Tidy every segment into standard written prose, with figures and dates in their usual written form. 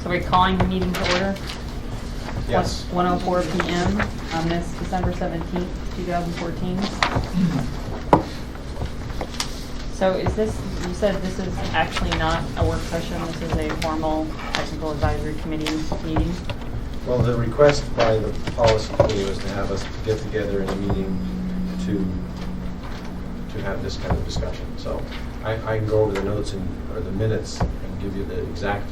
So we're calling the meeting to order? Yes. 1:04 p.m. on this December 17th, 2014. So is this, you said this is actually not a work session, this is a formal technical advisory committee meeting? Well, the request by the policy committee was to have us get together in a meeting to have this kind of discussion. So I can go over the notes or the minutes and give you the exact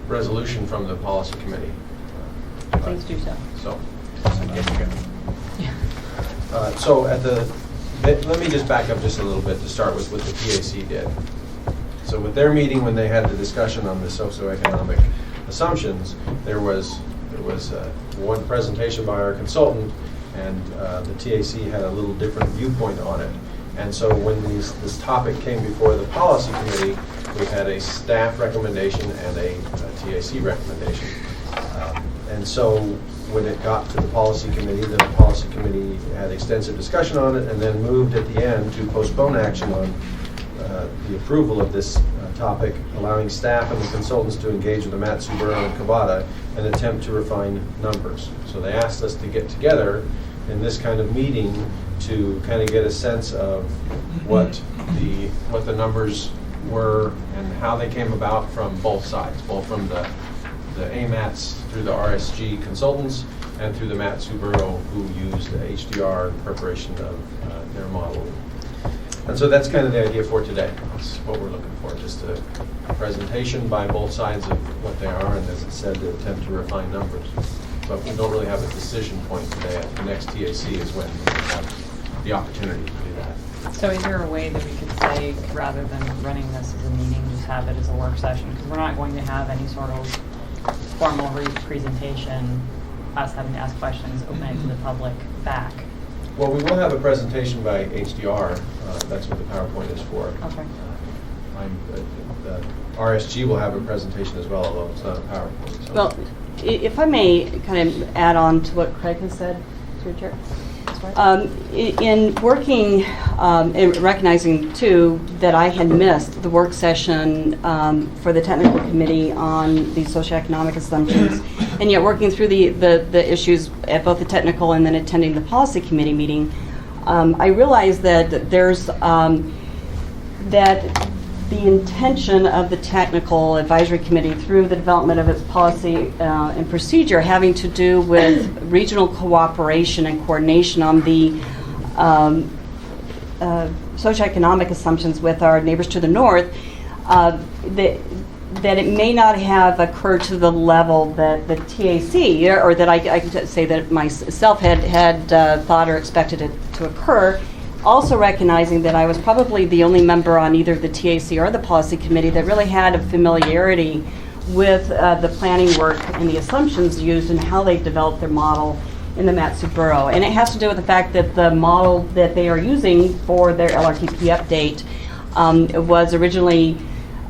resolution from the policy committee. Please do so. So, Yeah. so let me just back up just a little bit to start with what the TAC did. So with their meeting, when they had the discussion on the socioeconomic assumptions, there was one presentation by our consultant, and the TAC had a little different viewpoint on it. And so when this topic came before the policy committee, we had a staff recommendation and a TAC recommendation. And so when it got to the policy committee, the policy committee had extensive discussion on it and then moved at the end to postpone action on the approval of this topic, allowing staff and the consultants to engage with AMATS, Subaru, and Kavada and attempt to refine numbers. So they asked us to get together in this kind of meeting to kind of get a sense of what the numbers were and how they came about from both sides, both from the AMATS through the RSG consultants and through the AMATS Subaru who used the HDR in preparation of their model. And so that's kind of the idea for today. That's what we're looking for, just a presentation by both sides of what they are, and as it said, to attempt to refine numbers. But we don't really have a decision point today. The next TAC is when we have the opportunity to do that. So is there a way that we could say, rather than running this as a meeting, just have it as a work session? Because we're not going to have any sort of formal presentation, us having to ask questions, open it to the public back. Well, we will have a presentation by HDR. That's what the PowerPoint is for. Okay. The RSG will have a presentation as well, although it's not a PowerPoint. So. Well, if I may kind of add on to what Craig has said, through Chair. In working and recognizing too that I had missed the work session for the technical committee on the socioeconomic assumptions, and yet working through the issues at both the technical and then attending the policy committee meeting, I realized that there's that the intention of the technical advisory committee through the development of its policy and procedure having to do with regional cooperation and coordination on the socioeconomic assumptions with our neighbors to the north, that it may not have occurred to the level that the TAC, or that I can say that myself had thought or expected it to occur. Also recognizing that I was probably the only member on either the TAC or the policy committee that really had a familiarity with the planning work and the assumptions used and how they developed their model in the AMATS Subaru. And it has to do with the fact that the model that they are using for their LRTP update was originally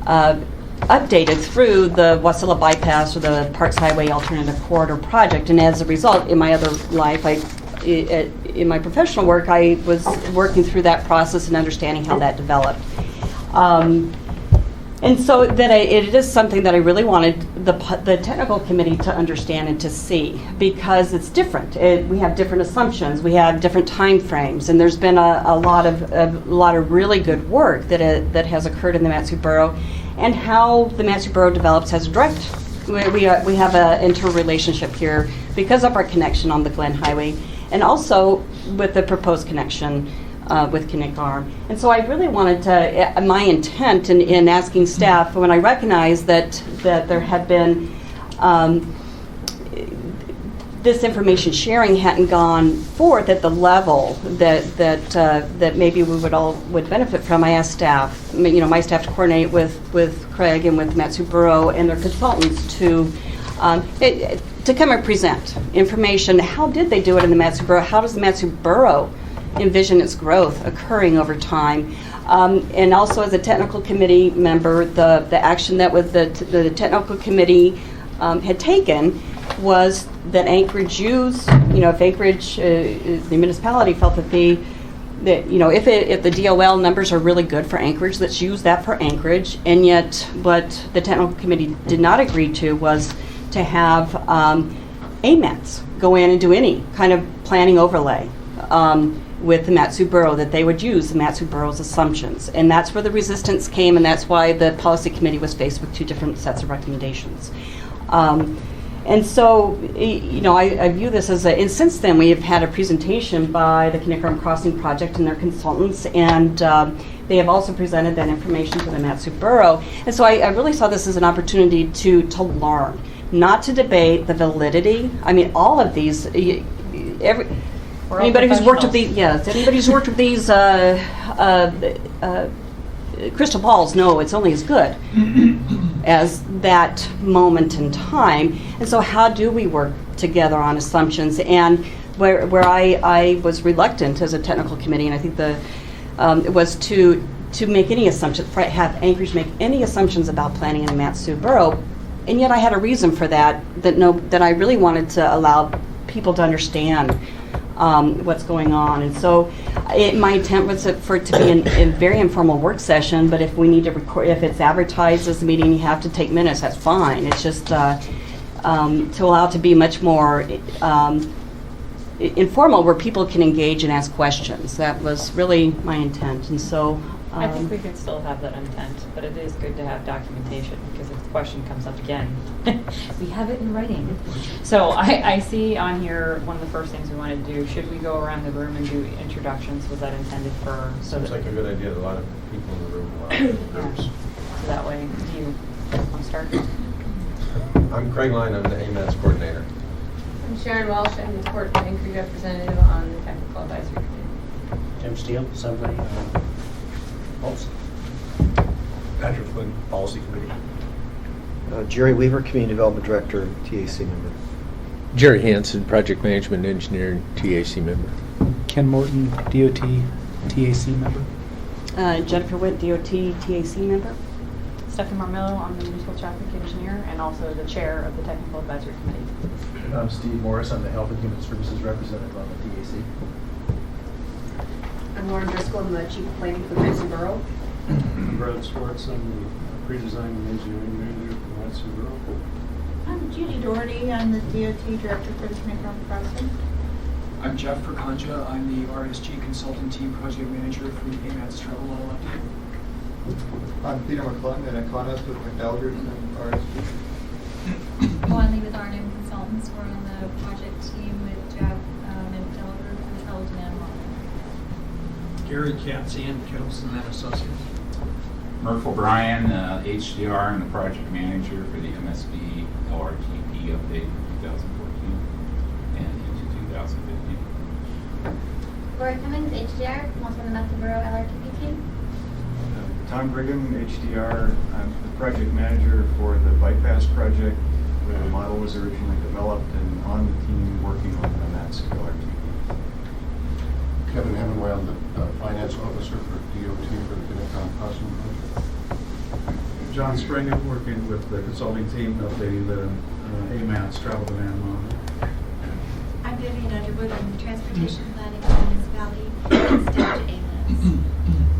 updated through the Wasilla Bypass or the Parks Highway Alternative Corridor project. And as a result, in my other life, in my professional work, I was working through that process and understanding how that developed. And so that it is something that I really wanted the technical committee to understand and to see, because it's different. We have different assumptions, we have different time frames, and there's been a lot of really good work that has occurred in the AMATS Subaru, and how the AMATS Subaru develops has a direct. We have an interrelationship here because of our connection on the Glen Highway, and also with the proposed connection with Kinnick Arm. And so I really wanted to, my intent in asking staff, when I recognized that there had been, this information sharing hadn't gone forth at the level that maybe we would benefit from, I asked staff, my staff to coordinate with Craig and with AMATS Subaru and their consultants to come and present information. How did they do it in the AMATS Subaru? How does the AMATS Subaru envision its growth occurring over time? And also, as a technical committee member, the action that the technical committee had taken was that Anchorage use, if Anchorage, the municipality felt that that, you know, if the DOL numbers are really good for Anchorage, let's use that for Anchorage. And yet, what the technical committee did not agree to was to have AMATS go in and do any kind of planning overlay with the Matsu Borough, that they would use the Matsu Borough's assumptions. And that's where the resistance came, and that's why the policy committee was faced with two different sets of recommendations. And so, you know, I view this as and since then we have had a presentation by the Kinnickinnick Crossing Project and their consultants, and they have also presented that information to the Matsu Borough. And so I really saw this as an opportunity to learn, not to debate the validity. I mean, all of these, anybody who's worked with these, anybody who's worked with these crystal balls know it's only as good as that moment in time. And so how do we work together on assumptions? And where I was reluctant as a technical committee, and I think it was to make any assumptions, have Anchorage make any assumptions about planning in the Matsu Borough. And yet I had a reason for that I really wanted to allow people to understand what's going on. And so my intent was for it to be a very informal work session, but if we need to record, if it's advertised as a meeting, you have to take minutes, that's fine. It's just to allow it to be much more informal, where people can engage and ask questions. That was really my intent. And so I think we could still have that intent, but it is good to have documentation, because if the question comes up again, we have it in writing. So I see on here, one of the first things we want to do, should we go around the room and do introductions? Was that intended for? Seems like a good idea. A lot of people in the room, a lot of groups. So that way, do you want to start? I'm Craig Line, I'm the AMATS coordinator. I'm Sharon Walsh, I'm the Port Anchorage representative on the Technical Advisory Committee. Tim Steele, somebody. Patrick Flynn, Policy Committee. Jerry Weaver, Community Development Director, TAC member. Jerry Hansen, Project Management Engineer, TAC member. Ken Morton, DOT, TAC member. Jennifer Witt, DOT, TAC member. Stephanie Marmillo, I'm the Municipal Traffic Engineer and also the Chair of the Technical Advisory Committee. I'm Steve Morris, I'm the Health and Human Services Representative on the TAC. I'm Lauren Driscoll, I'm the Chief of Planning for the Matsu Borough. I'm Brad Swartz, I'm the pre-design and engineering manager for Matsu Borough. I'm Judy Doherty, I'm the DOT Director for the Kinnickinnick Crossing. I'm Jeff Perconja, I'm the RSG Consultant Team Project Manager for the AMATS Travel Law Update. I'm Peter McClung, an economist with McElder and RSG. Juan Lee with R&M Consultants. We're on the project team with Jeff and Delaware for the Eldon Model. Gary Katzian, Kelson and Associates. Murph O'Brien, HDR, and the project manager for the MSB LRTP update in 2014 and into 2015. Laura Cummings, HDR, I'm also on the Matsu Borough LRTP team. Tom Brigham, HDR. I'm the project manager for the bypass project where the model was originally developed, and on the team working on the MATS LRTP. Kevin Hemingway, I'm the finance officer for DOT for the Kinnickinnick Crossing Project. John Springer, working with the consulting team updating the AMATS Travel Demand Model. I'm Vivian Underwood, I'm the Transportation Planning for Municipality and staff to AMATS.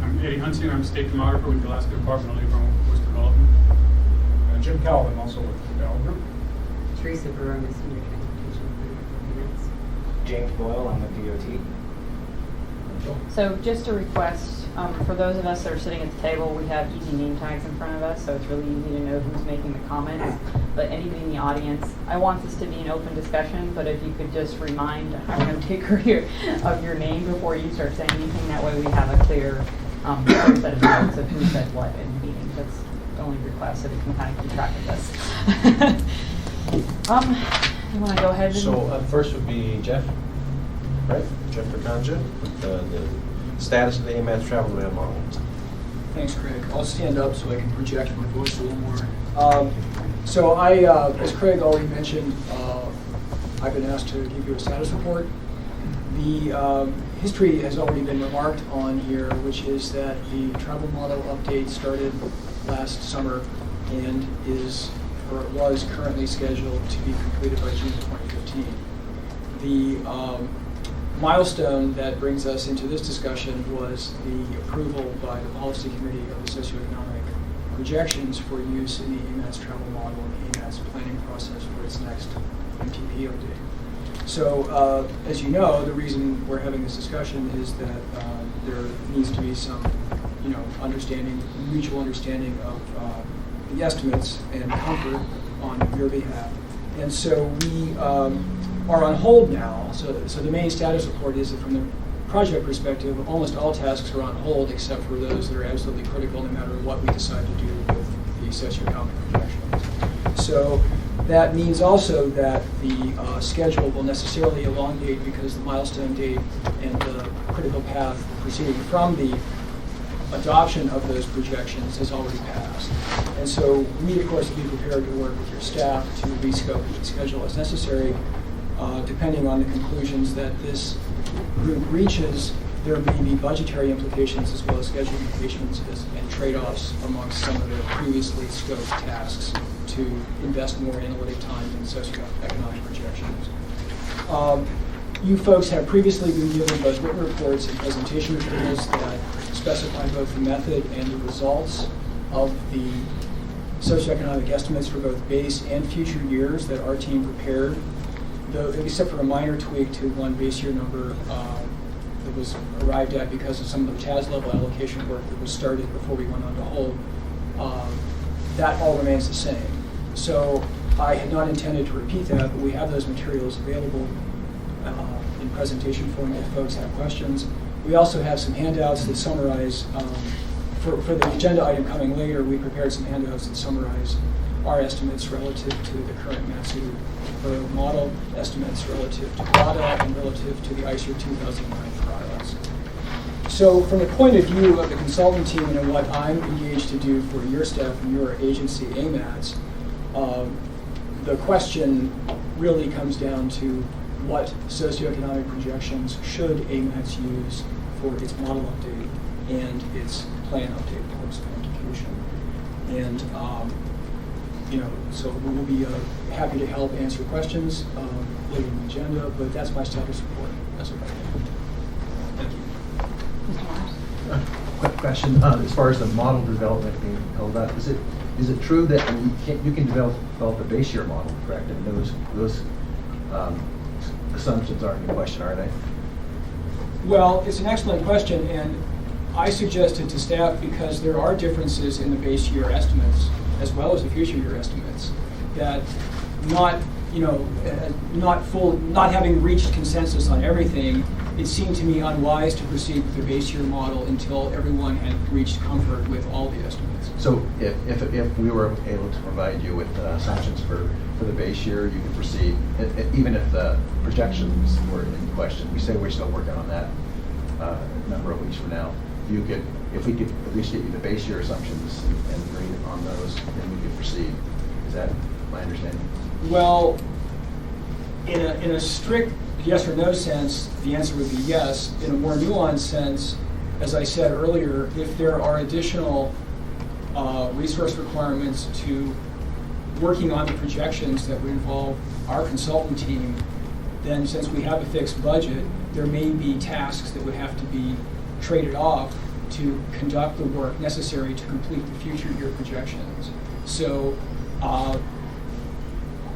I'm Eddie Hunsinger, I'm state demographer with the Alaska Department of Labor and Workforce Development. Jim Calvin, also with the Bell Group. Teresa Barone, Senior Transportation Planner. James Boyle, I'm the DOT. So just a request, for those of us that are sitting at the table, we have easy name tags in front of us, so it's really easy to know who's making the comments. But anybody in the audience, I want this to be an open discussion, but if you could just remind our note taker here of your name before you start saying anything, that way we have a clear set of notes of who said what in the meeting. That's the only request, so we can kind of keep track of this. You want to go ahead and... So first would be Jeff, right? Jeff Perconja, with the status of the AMATS Travel Demand Model. Thanks, Craig. I'll stand up so I can project my voice a little more. So as Craig already mentioned, I've been asked to give you a status report. The history has already been remarked on here, which is that the travel model update started last summer and was currently scheduled to be completed by June 2015. The milestone that brings us into this discussion was the approval by the policy committee of the socioeconomic projections for use in the AMATS travel model and the AMATS planning process for its next MTP update. So, as you know, the reason we're having this discussion is that there needs to be some, mutual understanding of the estimates and comfort on your behalf. And so we are on hold now. So the main status report is that from the project perspective, almost all tasks are on hold except for those that are absolutely critical no matter what we decide to do with the socioeconomic projections. So that means also that the schedule will necessarily elongate because the milestone date and the critical path proceeding from the adoption of those projections has already passed. And so we, of course, will be prepared to work with your staff to rescope the schedule as necessary, depending on the conclusions that this group reaches. There may be budgetary implications as well as schedule implications and trade-offs amongst some of the previously scoped tasks to invest more analytic time in socioeconomic projections. You folks have previously been given both written reports and presentation materials that specify both the method and the results of the socioeconomic estimates for both base and future years that our team prepared, though except for a minor tweak to one base year number that was arrived at because of some of the TAS level allocation work that was started before we went on to hold. That all remains the same. So I had not intended to repeat that, but we have those materials available in presentation form if folks have questions. We also have some handouts that summarize, for the agenda item coming later, we prepared some handouts that summarize our estimates relative to the current MATSU model, estimates relative to GLADA, and relative to the ICER 2009 trials. So from the point of view of the consultant team and what I'm engaged to do for your staff and your agency, AMATS, the question really comes down to what socioeconomic projections should AMATS use for its model update and its plan update post-application. And so we will be happy to help answer questions later in the agenda, but that's my status report as of right now. Thank you. Quick question, as far as the model development being held up, is it true that you can develop a base year model, correct? And those assumptions aren't in question, are they? Well, it's an excellent question, and I suggested to staff, because there are differences in the base year estimates as well as the future year estimates, that not having reached consensus on everything, it seemed to me unwise to proceed with the base year model until everyone had reached comfort with all the estimates. So if we were able to provide you with assumptions for the base year, you could proceed, even if the projections were in question. We say we're still working on that a number of weeks from now. If we could at least get you the base year assumptions and agree on those, then we could proceed. Is that my understanding? Well, in a strict yes or no sense, the answer would be yes. In a more nuanced sense, as I said earlier, if there are additional resource requirements to working on the projections that would involve our consultant team, then since we have a fixed budget, there may be tasks that would have to be traded off to conduct the work necessary to complete the future year projections. So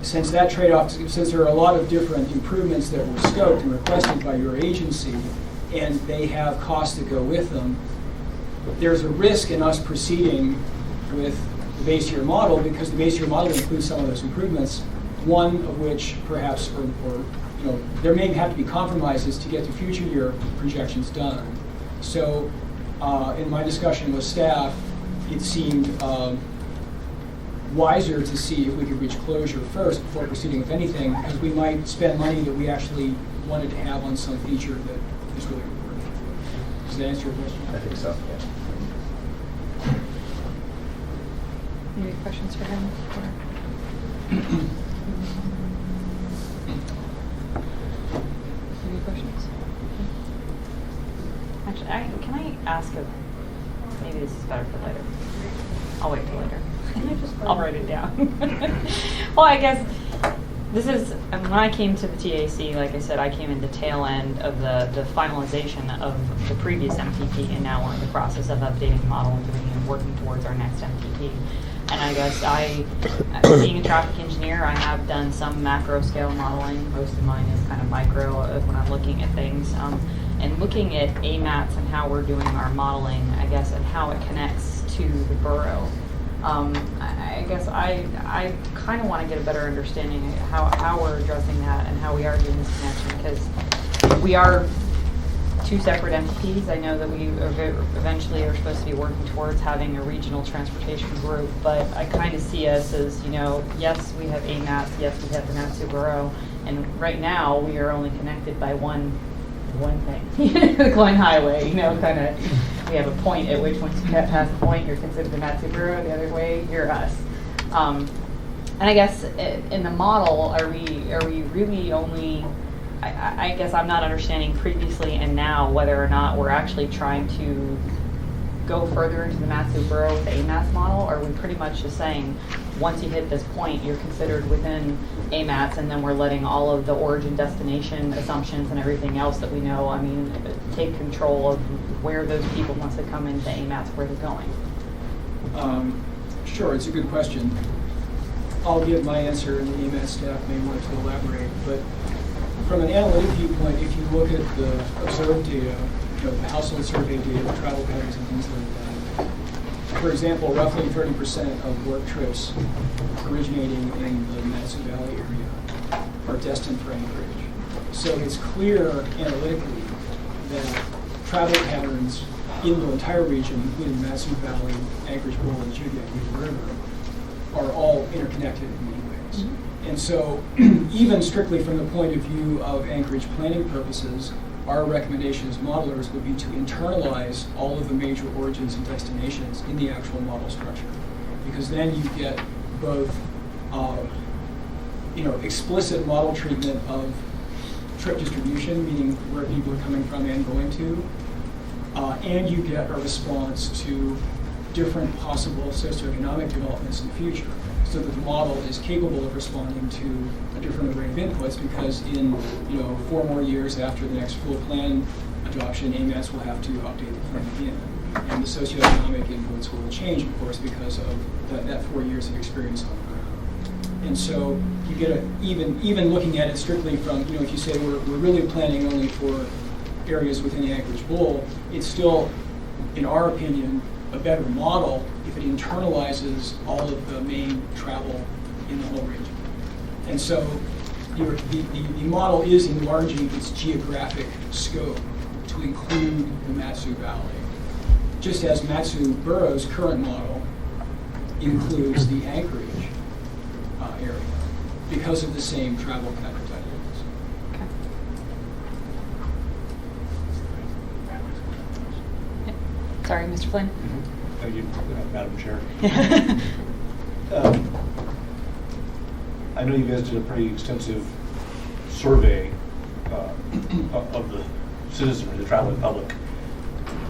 since that trade-off, since there are a lot of different improvements that were scoped and requested by your agency, and they have costs that go with them, there's a risk in us proceeding with the base year model, because the base year model includes some of those improvements, one of which perhaps, there may have to be compromises to get the future year projections done. So in my discussion with staff, it seemed wiser to see if we could reach closure first before proceeding with anything, because we might spend money that we actually wanted to have on some feature that is really important. Does that answer your question? I think so, yeah. Any questions for him? Any questions? Actually, can I ask maybe this is better for later. I'll wait till later. I'll write it down. Well, I guess This is, and when I came to the TAC, like I said, I came in the tail end of the finalization of the previous MTP, and now we're in the process of updating the model and working towards our next MTP. And I guess being a traffic engineer, I have done some macro scale modeling. Most of mine is kind of micro when I'm looking at things. And looking at AMATS and how we're doing our modeling, I guess, and how it connects to the borough. I guess I kind of want to get a better understanding of how we're addressing that and how we are doing this connection, because we are two separate entities. I know that we eventually are supposed to be working towards having a regional transportation group, but I kind of see us as, yes, we have AMATS, yes, we have the Matsu Borough, and right now we are only connected by one thing, the Glen Highway, kind of, we have a point at which once you get past the point, you're considered the Matsu Borough, the other way, you're us. And I guess in the model, are we really only, I guess I'm not understanding previously and now whether or not we're actually trying to go further into the Matsu Borough with the AMATS model, or are we pretty much just saying, once you hit this point, you're considered within AMATS, and then we're letting all of the origin destination assumptions and everything else that we know, take control of where those people, once they come into AMATS, where they're going? Sure, it's a good question. I'll give my answer, and the AMATS staff may want to elaborate, but from an analytic viewpoint, if you look at the observed data, the household survey data, the travel patterns and things like that, for example, roughly 30% of work trips originating in the Matsu Valley area are destined for Anchorage. So it's clear analytically that travel patterns in the entire region, including Matsu Valley, Anchorage Bowl, and Juliet River, are all interconnected in many ways. Mm-hmm. And so even strictly from the point of view of Anchorage planning purposes, our recommendation as modelers would be to internalize all of the major origins and destinations in the actual model structure, because then you get both explicit model treatment of trip distribution, meaning where people are coming from and going to, and you get a response to different possible socioeconomic developments in the future, so that the model is capable of responding to a different array of inputs, because in 4 more years after the next full plan adoption, AMATS will have to update the plan again. And the socioeconomic inputs will change, of course, because of that 4 years of experience on the ground. And so you get even looking at it strictly from, if you say we're really planning only for areas within the Anchorage Bowl, it's still, in our opinion, a better model if it internalizes all of the main travel in the whole region. And so the model is enlarging its geographic scope to include the Matsu Valley, just as Matsu Borough's current model includes the Anchorage area because of the same travel pattern dynamics. Okay. Sorry, Mr. Flynn. Thank you, Madam Chair. I know you guys did a pretty extensive survey of the citizenry, the traveling public.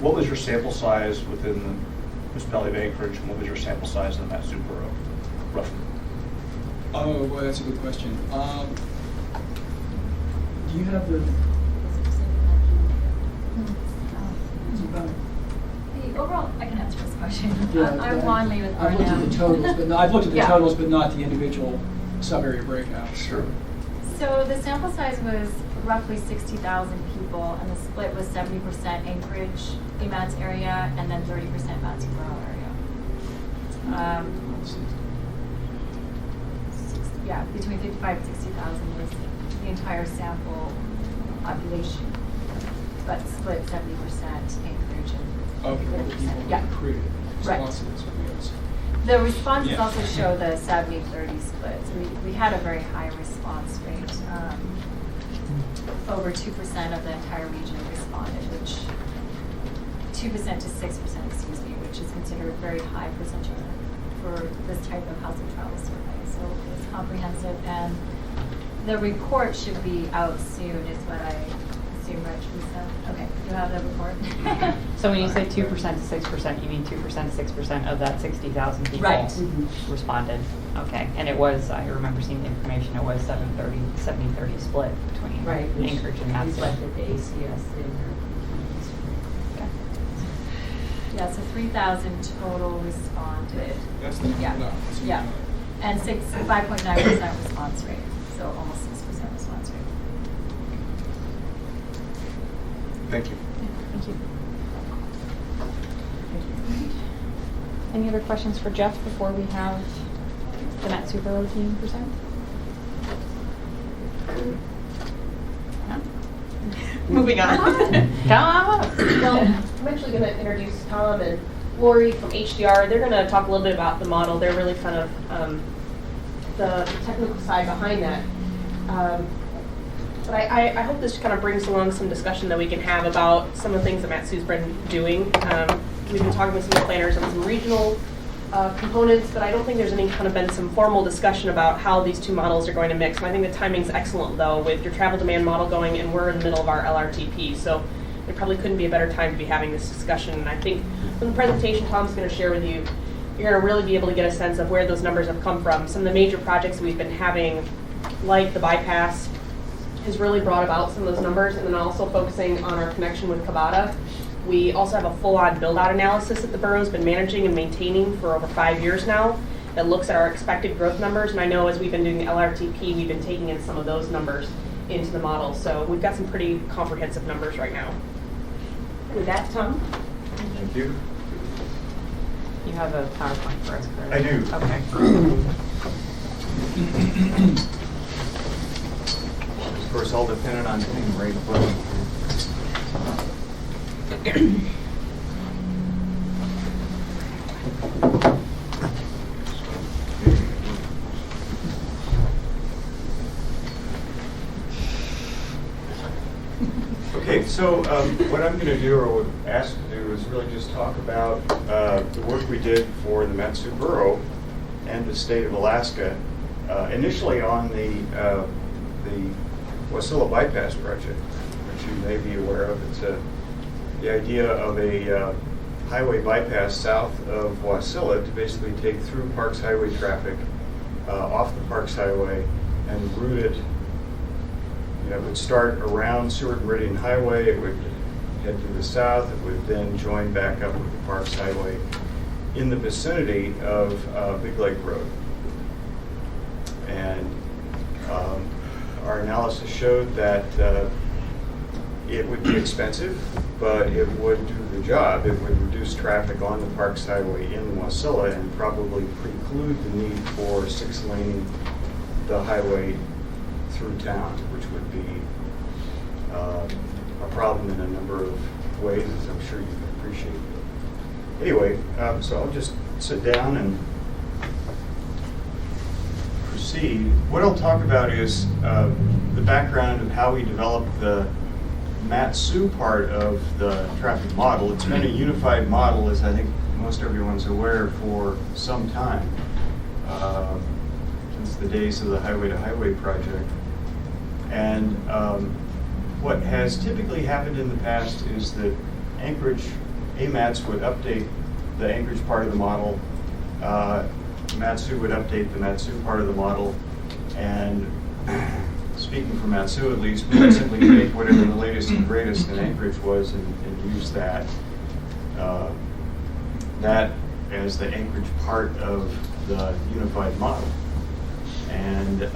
What was your sample size within the municipality of Anchorage, and what was your sample size in the Matsu Borough, roughly? Oh, boy, that's a good question. Do you have the... Overall, I can answer this question. Yeah, I'm Wanley with I've looked at the totals, but I've looked at the Yeah. totals, but not the individual sub-area breakouts. Sure. So the sample size was roughly 60,000 people, and the split was 70% Anchorage, AMATS area, and then 30% Matsu Borough area. Between 55 and 60,000 was the entire sample population, but split 70% Anchorage and Of the 30%. Yeah. recruited. Right. Responses. The responses Yeah. also show the 70-30 split. So we had a very high response rate. Over 2% of the entire region responded, which 2% to 6%, excuse me, which is considered a very high percentage for this type of housing travel survey. So it's comprehensive, and the report should be out soon, is what I assume, right, Lisa? Okay, you have the report. So when you say 2% to 6%, you mean 2% to 6% of that 60,000 people Right. responded? Okay, and it was, I remember seeing the information, it was 70-30 split between Right, which Anchorage and Matsu. reflected the ACS in Okay. Yeah, so 3,000 total responded. That's the Yeah, number. yeah. And 5.9% response rate, so almost 6% response rate. Thank you. Thank you. Any other questions for Jeff before we have the Matsu Borough team present? No? Moving on. Come on. Well, I'm actually going to introduce Tom and Lori from HDR. They're going to talk a little bit about the model. They're really kind of the technical side behind that. But I hope this kind of brings along some discussion that we can have about some of the things that Matsu's been doing. We've been talking with some planners on some regional components, but I don't think there's any kind of been some formal discussion about how these two models are going to mix. And I think the timing's excellent, though, with your travel demand model going, and we're in the middle of our LRTP. So there probably couldn't be a better time to be having this discussion. And I think from the presentation Tom's going to share with you, you're going to really be able to get a sense of where those numbers have come from. Some of the major projects we've been having, like the bypass, has really brought about some of those numbers, and then also focusing on our connection with Kabata. We also have a full-on build-out analysis that the borough's been managing and maintaining for over 5 years now that looks at our expected growth numbers. And I know as we've been doing the LRTP, we've been taking in some of those numbers into the model. So we've got some pretty comprehensive numbers right now. With that, Tom? Thank you. You have a PowerPoint for us, correct? I do. Okay. Of course, all dependent on hitting the right button. Okay, so what I'm going to do, or would ask to do, is really just talk about the work we did for the Matsu Borough and the state of Alaska, initially on the Wasilla Bypass project, which you may be aware of. It's the idea of a highway bypass south of Wasilla to basically take through Parks Highway traffic off the Parks Highway and route it. It would start around Seward Meridian Highway, it would head to the south, it would then join back up with the Parks Highway in the vicinity of Big Lake Road. And our analysis showed that it would be expensive, but it would do the job. It would reduce traffic on the Parks Highway in Wasilla and probably preclude the need for 6-laning the highway through town, which would be a problem in a number of ways, as I'm sure you can appreciate. Anyway, so I'll just sit down and proceed. What I'll talk about is the background of how we developed the Matsu part of the traffic model. It's been a unified model, as I think most everyone's aware, for some time, since the days of the Highway to Highway project. And what has typically happened in the past is that AMATS would update the Anchorage part of the model, Matsu would update the Matsu part of the model, and speaking for Matsu at least, we would simply take whatever the latest and greatest in Anchorage was and use that. That as the Anchorage part of the unified model. And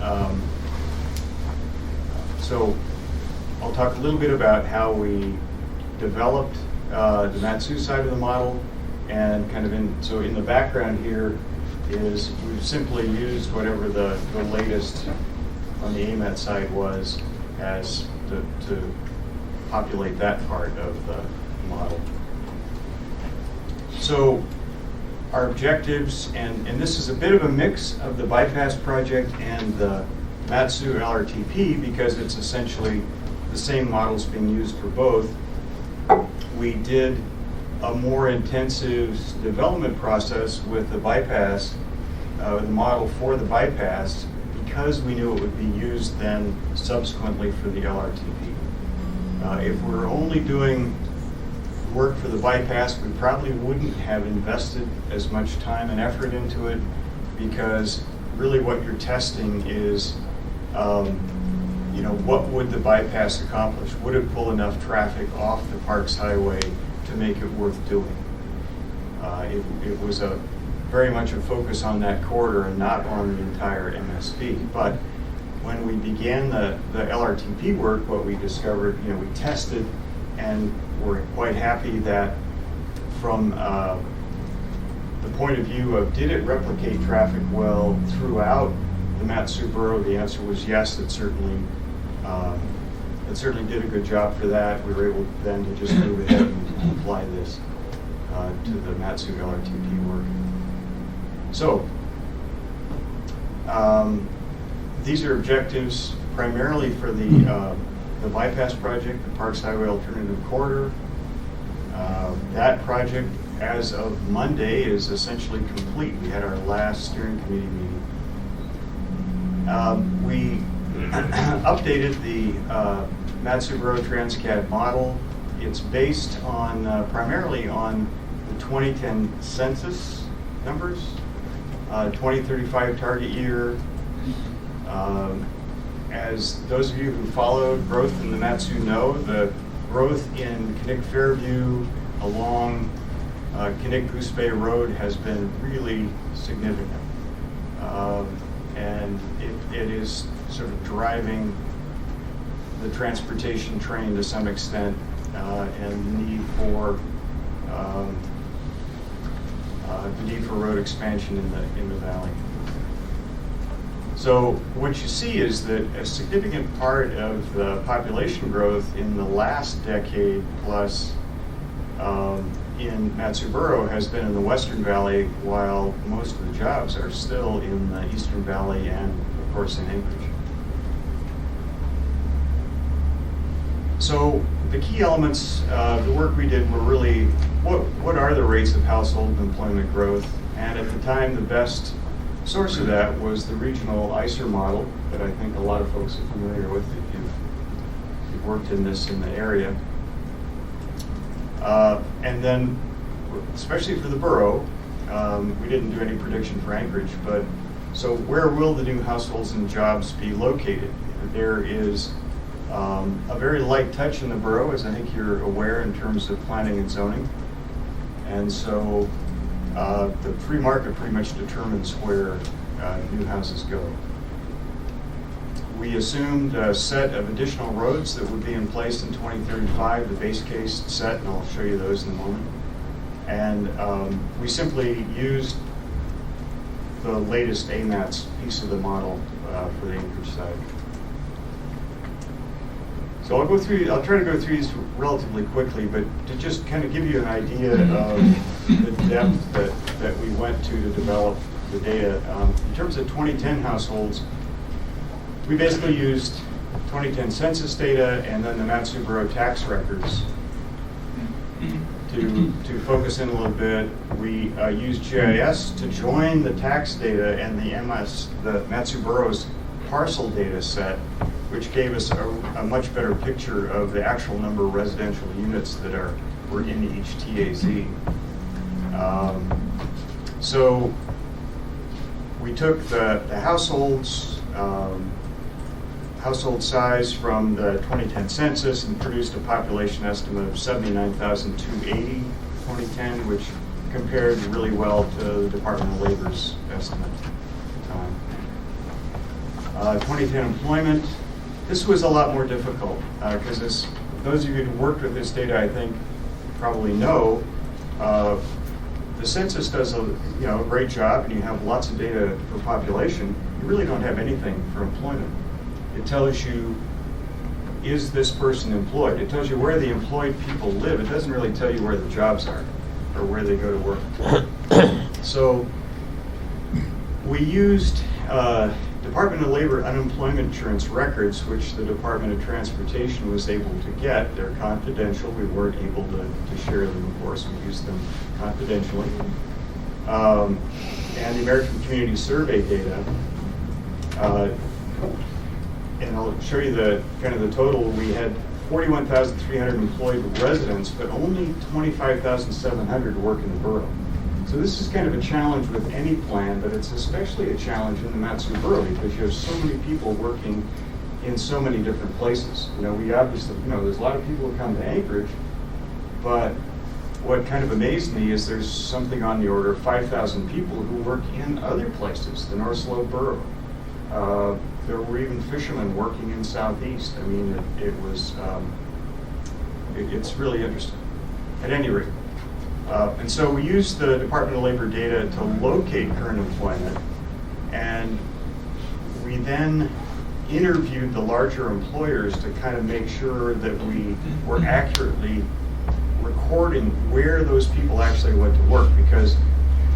so I'll talk a little bit about how we developed the Matsu side of the model, and kind of in the background here is we've simply used whatever the latest on the AMATS side was as to populate that part of the model. So our objectives, and this is a bit of a mix of the bypass project and the Matsu LRTP because it's essentially the same models being used for both. We did a more intensive development process with the bypass, the model for the bypass, because we knew it would be used then subsequently for the LRTP. If we're only doing work for the bypass, we probably wouldn't have invested as much time and effort into it because really what you're testing is, you know, what would the bypass accomplish? Would it pull enough traffic off the Parks Highway to make it worth doing? It was very much a focus on that corridor and not on the entire MSP. But when we began the LRTP work, what we discovered, you know, we tested and we're quite happy that from the point of view of did it replicate traffic well throughout the Mat-Su borough, the answer was yes. It certainly did a good job for that. We were able then to just move ahead and apply this to the Mat-Su LRTP work. So these are objectives primarily for the bypass project, the Parks Highway Alternative Corridor. That project, as of Monday, is essentially complete. We had our last steering committee meeting. We updated the Mat-Su Borough Transcad model. It's based on primarily on the 2010 census numbers, 2035 target year. As those of you who followed growth in the Mat-Su know, the growth in Kinnick Fairview along Kinnick Goose Bay Road has been really significant. And it is sort of driving the transportation train to some extent, and the need for road expansion in the valley. So what you see is that a significant part of the population growth in the last decade plus in Mat-Su Borough has been in the Western Valley, while most of the jobs are still in the Eastern Valley and, of course, in Anchorage. So the key elements of the work we did were really what are the rates of household employment growth? And at the time, the best source of that was the regional ICER model that I think a lot of folks are familiar with if you've worked in the area. And then, especially for the borough, we didn't do any prediction for Anchorage, but so where will the new households and jobs be located? There is a very light touch in the borough, as I think you're aware, in terms of planning and zoning. And so the free market pretty much determines where new houses go. We assumed a set of additional roads that would be in place in 2035, the base case set, and I'll show you those in a moment. And we simply used the latest AMATS piece of the model for the Anchorage side. So I'll try to go through these relatively quickly, but to just kind of give you an idea of the depth that we went to develop the data. In terms of 2010 households, we basically used 2010 census data and then the Mat-Su Borough tax records to focus in a little bit. We used GIS to join the tax data and the Mat-Su Borough's parcel data set, which gave us a much better picture of the actual number of residential units that were in each TAZ. So we took the household size from the 2010 census and produced a population estimate of 79,280 in 2010, which compared really well to the Department of Labor's estimate at the time. 2010 employment. This was a lot more difficult because as those of you who worked with this data, I think, probably know, the census does a great job, and you have lots of data for population. You really don't have anything for employment. It tells you, is this person employed? It tells you where the employed people live. It doesn't really tell you where the jobs are or where they go to work. So we used Department of Labor unemployment insurance records, which the Department of Transportation was able to get. They're confidential. We weren't able to share them, of course. We used them confidentially. And the American Community Survey data. And I'll show you the total. We had 41,300 employed residents, but only 25,700 work in the borough. So this is kind of a challenge with any plan, but it's especially a challenge in the Matsu Borough because you have so many people working in so many different places. We obviously, there's a lot of people who come to Anchorage, but what kind of amazed me is there's something on the order of 5,000 people who work in other places, the North Slope Borough. There were even fishermen working in Southeast. I mean, it's really interesting. At any rate, and so we used the Department of Labor data to locate current employment, and we then interviewed the larger employers to kind of make sure that we were accurately recording where those people actually went to work, because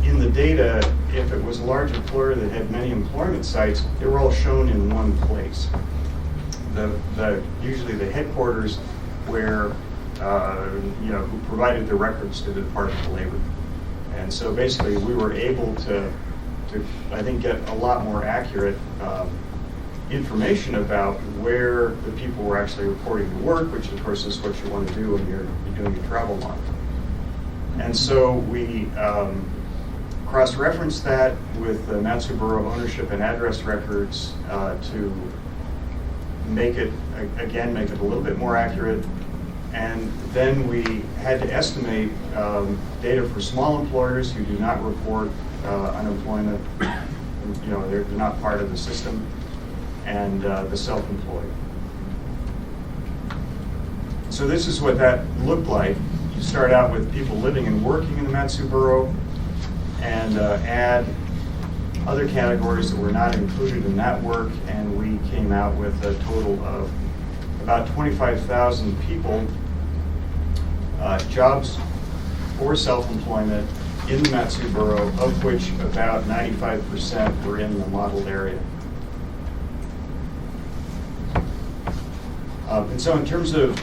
in the data, if it was a large employer that had many employment sites, they were all shown in one place. Usually the headquarters where who provided the records to the Department of Labor. And so basically we were able to I think, get a lot more accurate information about where the people were actually reporting to work, which of course is what you want to do when you're doing your travel log. And so we cross-referenced that with the Matsu Borough ownership and address records to make it a little bit more accurate. And then we had to estimate data for small employers who do not report unemployment. They're not part of the system, and the self-employed. So this is what that looked like. You start out with people living and working in the Matsu Borough, and add other categories that were not included in that work, and we came out with a total of about 25,000 people, jobs for self-employment in the Matsu Borough, of which about 95% were in the modeled area. And so in terms of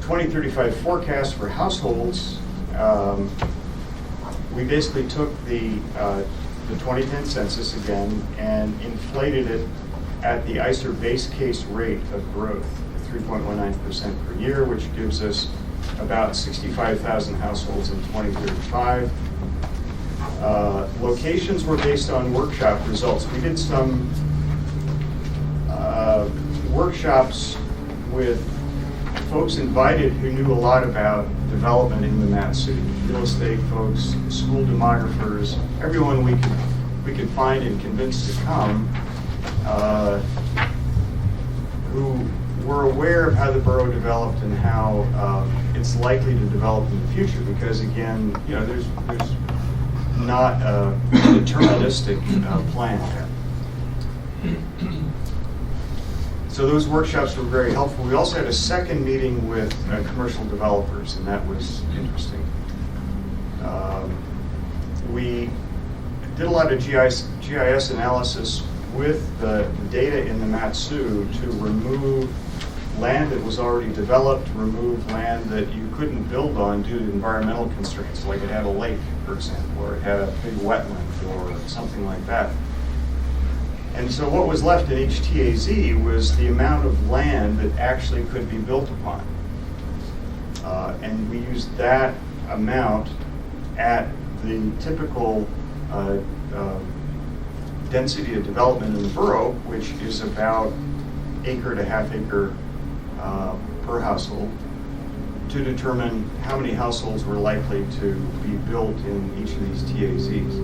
2035 forecast for households, we basically took the 2010 census again and inflated it at the ICER base case rate of growth, 3.19% per year, which gives us about 65,000 households in 2035. Locations were based on workshop results. We did some workshops with folks invited who knew a lot about development in the Matsu, real estate folks, school demographers, everyone we could find and convince to come, who were aware of how the borough developed and how it's likely to develop in the future. Because again, there's not a deterministic plan there. So those workshops were very helpful. We also had a second meeting with commercial developers, and that was interesting. We did a lot of GIS analysis with the data in the Matsu to remove land that was already developed, remove land that you couldn't build on due to environmental constraints, like it had a lake, for example, or it had a big wetland or something like that. And so what was left in each TAZ was the amount of land that actually could be built upon. And we used that amount at the typical density of development in the borough, which is about acre to half acre per household, to determine how many households were likely to be built in each of these TAZs,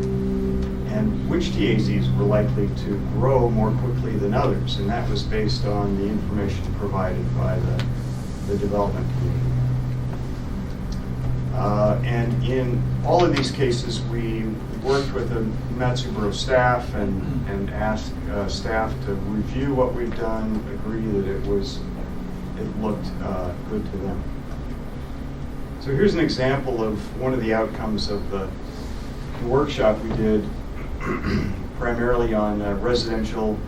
and which TAZs were likely to grow more quickly than others. And that was based on the information provided by the development community. And in all of these cases, we worked with the Matsu Borough staff and asked staff to review what we've done, agree that it looked good to them. So here's an example of one of the outcomes of the workshop we did, primarily on residential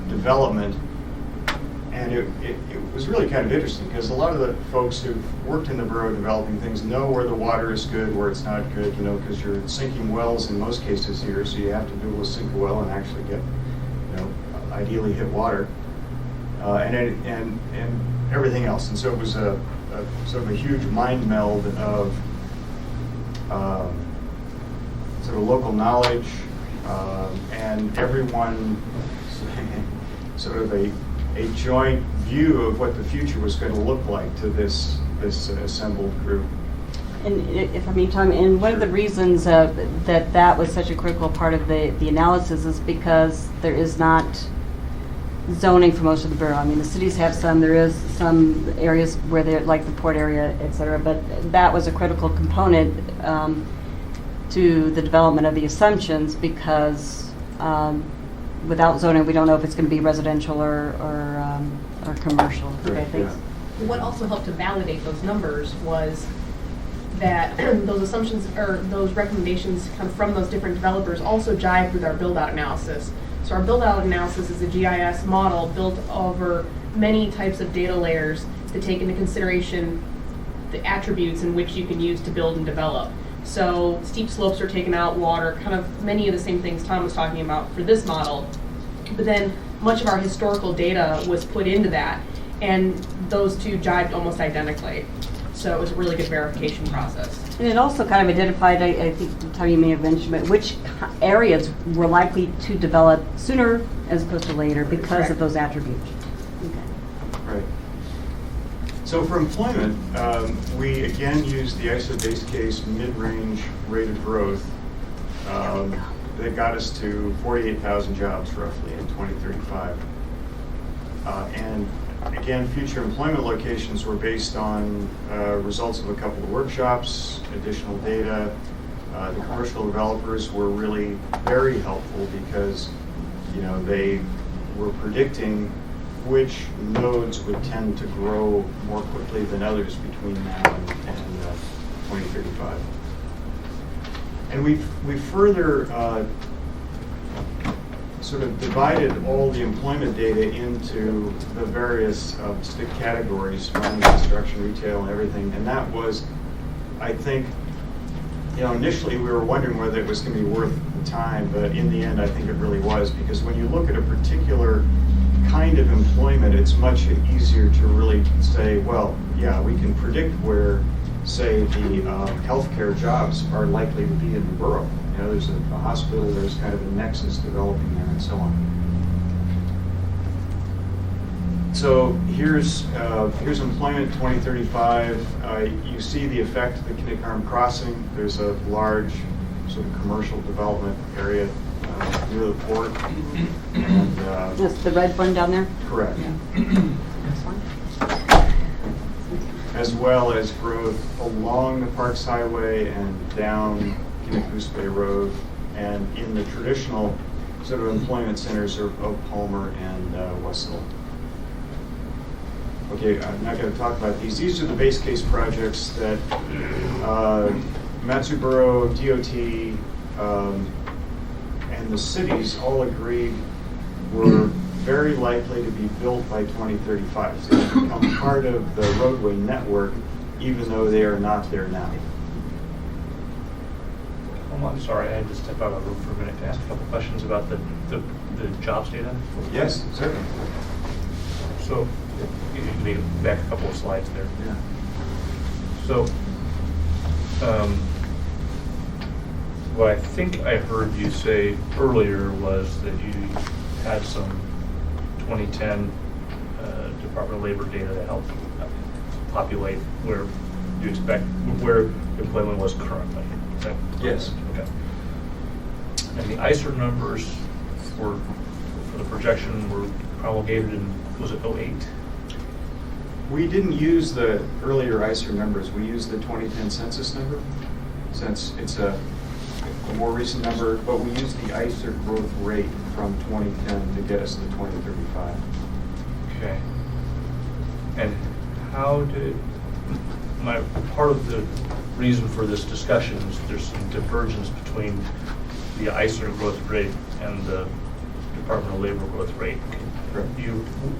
development. And it was really kind of interesting because a lot of the folks who've worked in the borough developing things know where the water is good, where it's not good, because you're sinking wells in most cases here, so you have to be able to sink a well and actually get, ideally hit water, and everything else. And so it was a sort of a huge mind meld of sort of local knowledge, and everyone sort of a joint view of what the future was going to look like to this assembled group. And if I mean, Tom, and one of the reasons that was such a critical part of the analysis is because there is not zoning for most of the borough. I mean, the cities have some, there is some areas where they're, like the port area, et cetera, but that was a critical component to the development of the assumptions because without zoning, we don't know if it's going to be residential or commercial. Okay, thanks. What also helped to validate those numbers was that those assumptions or those recommendations come from those different developers also jive with our build-out analysis. So our build-out analysis is a GIS model built over many types of data layers to take into consideration the attributes in which you can use to build and develop. So steep slopes are taken out, water, kind of many of the same things Tom was talking about for this model. But then much of our historical data was put into that, and those two jived almost identically. So it was a really good verification process. And it also kind of identified, I think, Tom, you may have mentioned it, which areas were likely to develop sooner as opposed to later because of those attributes. Okay. Right. So for employment, we again used the ISO base case mid-range rate of growth that got us to 48,000 jobs roughly in 2035. And again, future employment locations were based on results of a couple of workshops, additional data. The commercial developers were really very helpful because, you know, they were predicting which nodes would tend to grow more quickly than others between now and 2035. And we further sort of divided all the employment data into the various stick categories, mining, construction, retail, and everything. And that was, I think, you know, initially we were wondering whether it was going to be worth the time, but in the end I think it really was, because when you look at a particular kind of employment, it's much easier to really say, well, yeah, we can predict where, say, the healthcare jobs are likely to be in the borough. You know, there's a hospital, there's kind of a nexus developing there, and so on. So here's employment 2035. You see the effect of the Kinnick Crossing. There's a large sort of commercial development area near the port. And, Just the red one down there? Correct. Yeah. As well as growth along the Parks Highway and down Kinnick Bay Road, and in the traditional sort of employment centers of Palmer and Westhill. Okay, I'm not going to talk about these. These are the base case projects that Matsu Borough, DOT, and the cities all agreed were very likely to be built by 2035. So they become part of the roadway network, even though they are not there now. I'm sorry, I had to step out of the room for a minute to ask a couple questions about the jobs data. Yes, certainly. So, you need to back a couple of slides there. Yeah. So, what I think I heard you say earlier was that you had some 2010 Department of Labor data to help populate where you expect, where employment was currently. Is that yes. Okay. And the ICER numbers for the projection were promulgated in, was it 08? We didn't use the earlier ICER numbers. We used the 2010 census number, since it's a more recent number, but we used the ICER growth rate from 2010 to get us to 2035. Okay. And how did, part of the reason for this discussion is there's some divergence between the ICER growth rate and the Department of Labor growth rate.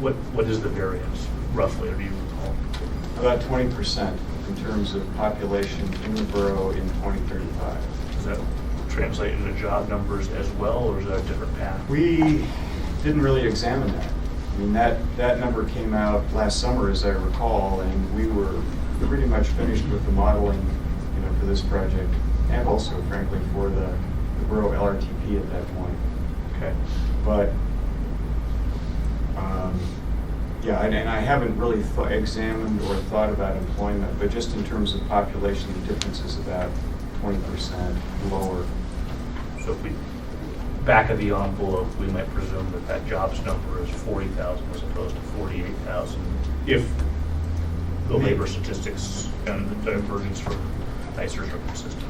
What is the variance, roughly, or do you recall? About 20% in terms of population in the borough in 2035. Does that translate into job numbers as well, or is that a different path? We didn't really examine that. I mean, that number came out last summer, as I recall, and we were pretty much finished with the modeling, you know, for this project. and also frankly for the borough LRTP at that point. Okay. But, yeah, and I haven't really examined or thought about employment, but just in terms of population, the difference is about 20% lower. So if we back of the envelope, we might presume that that jobs number is 40,000 as opposed to 48,000 if the labor statistics and the divergence from ICERs are consistent.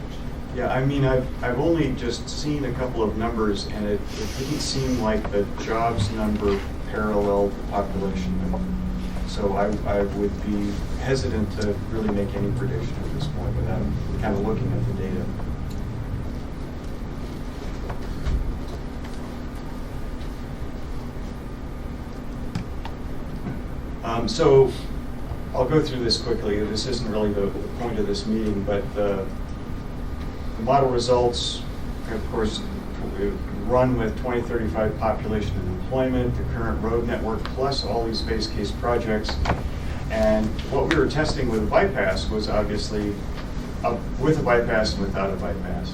Yeah, I mean, I've only just seen a couple of numbers, and it didn't seem like the jobs number paralleled the population number. So I would be hesitant to really make any prediction at this point without kind of looking at the data. So I'll go through this quickly. This isn't really the point of this meeting, but the model results, of course, run with 2035 population and employment, the current road network, plus all these base case projects. And what we were testing with a bypass was obviously with a bypass and without a bypass.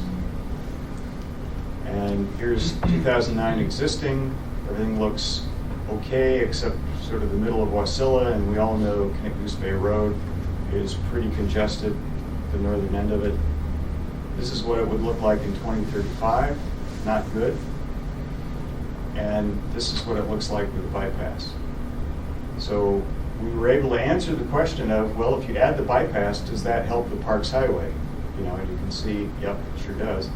And here's 2009 existing. Everything looks okay, except sort of the middle of Wasilla, and we all know Goose Bay Road is pretty congested, the northern end of it. This is what it would look like in 2035, not good. And this is what it looks like with a bypass. So we were able to answer the question of, well, if you add the bypass, does that help the Parks Highway? You know, and you can see, yep, it sure does.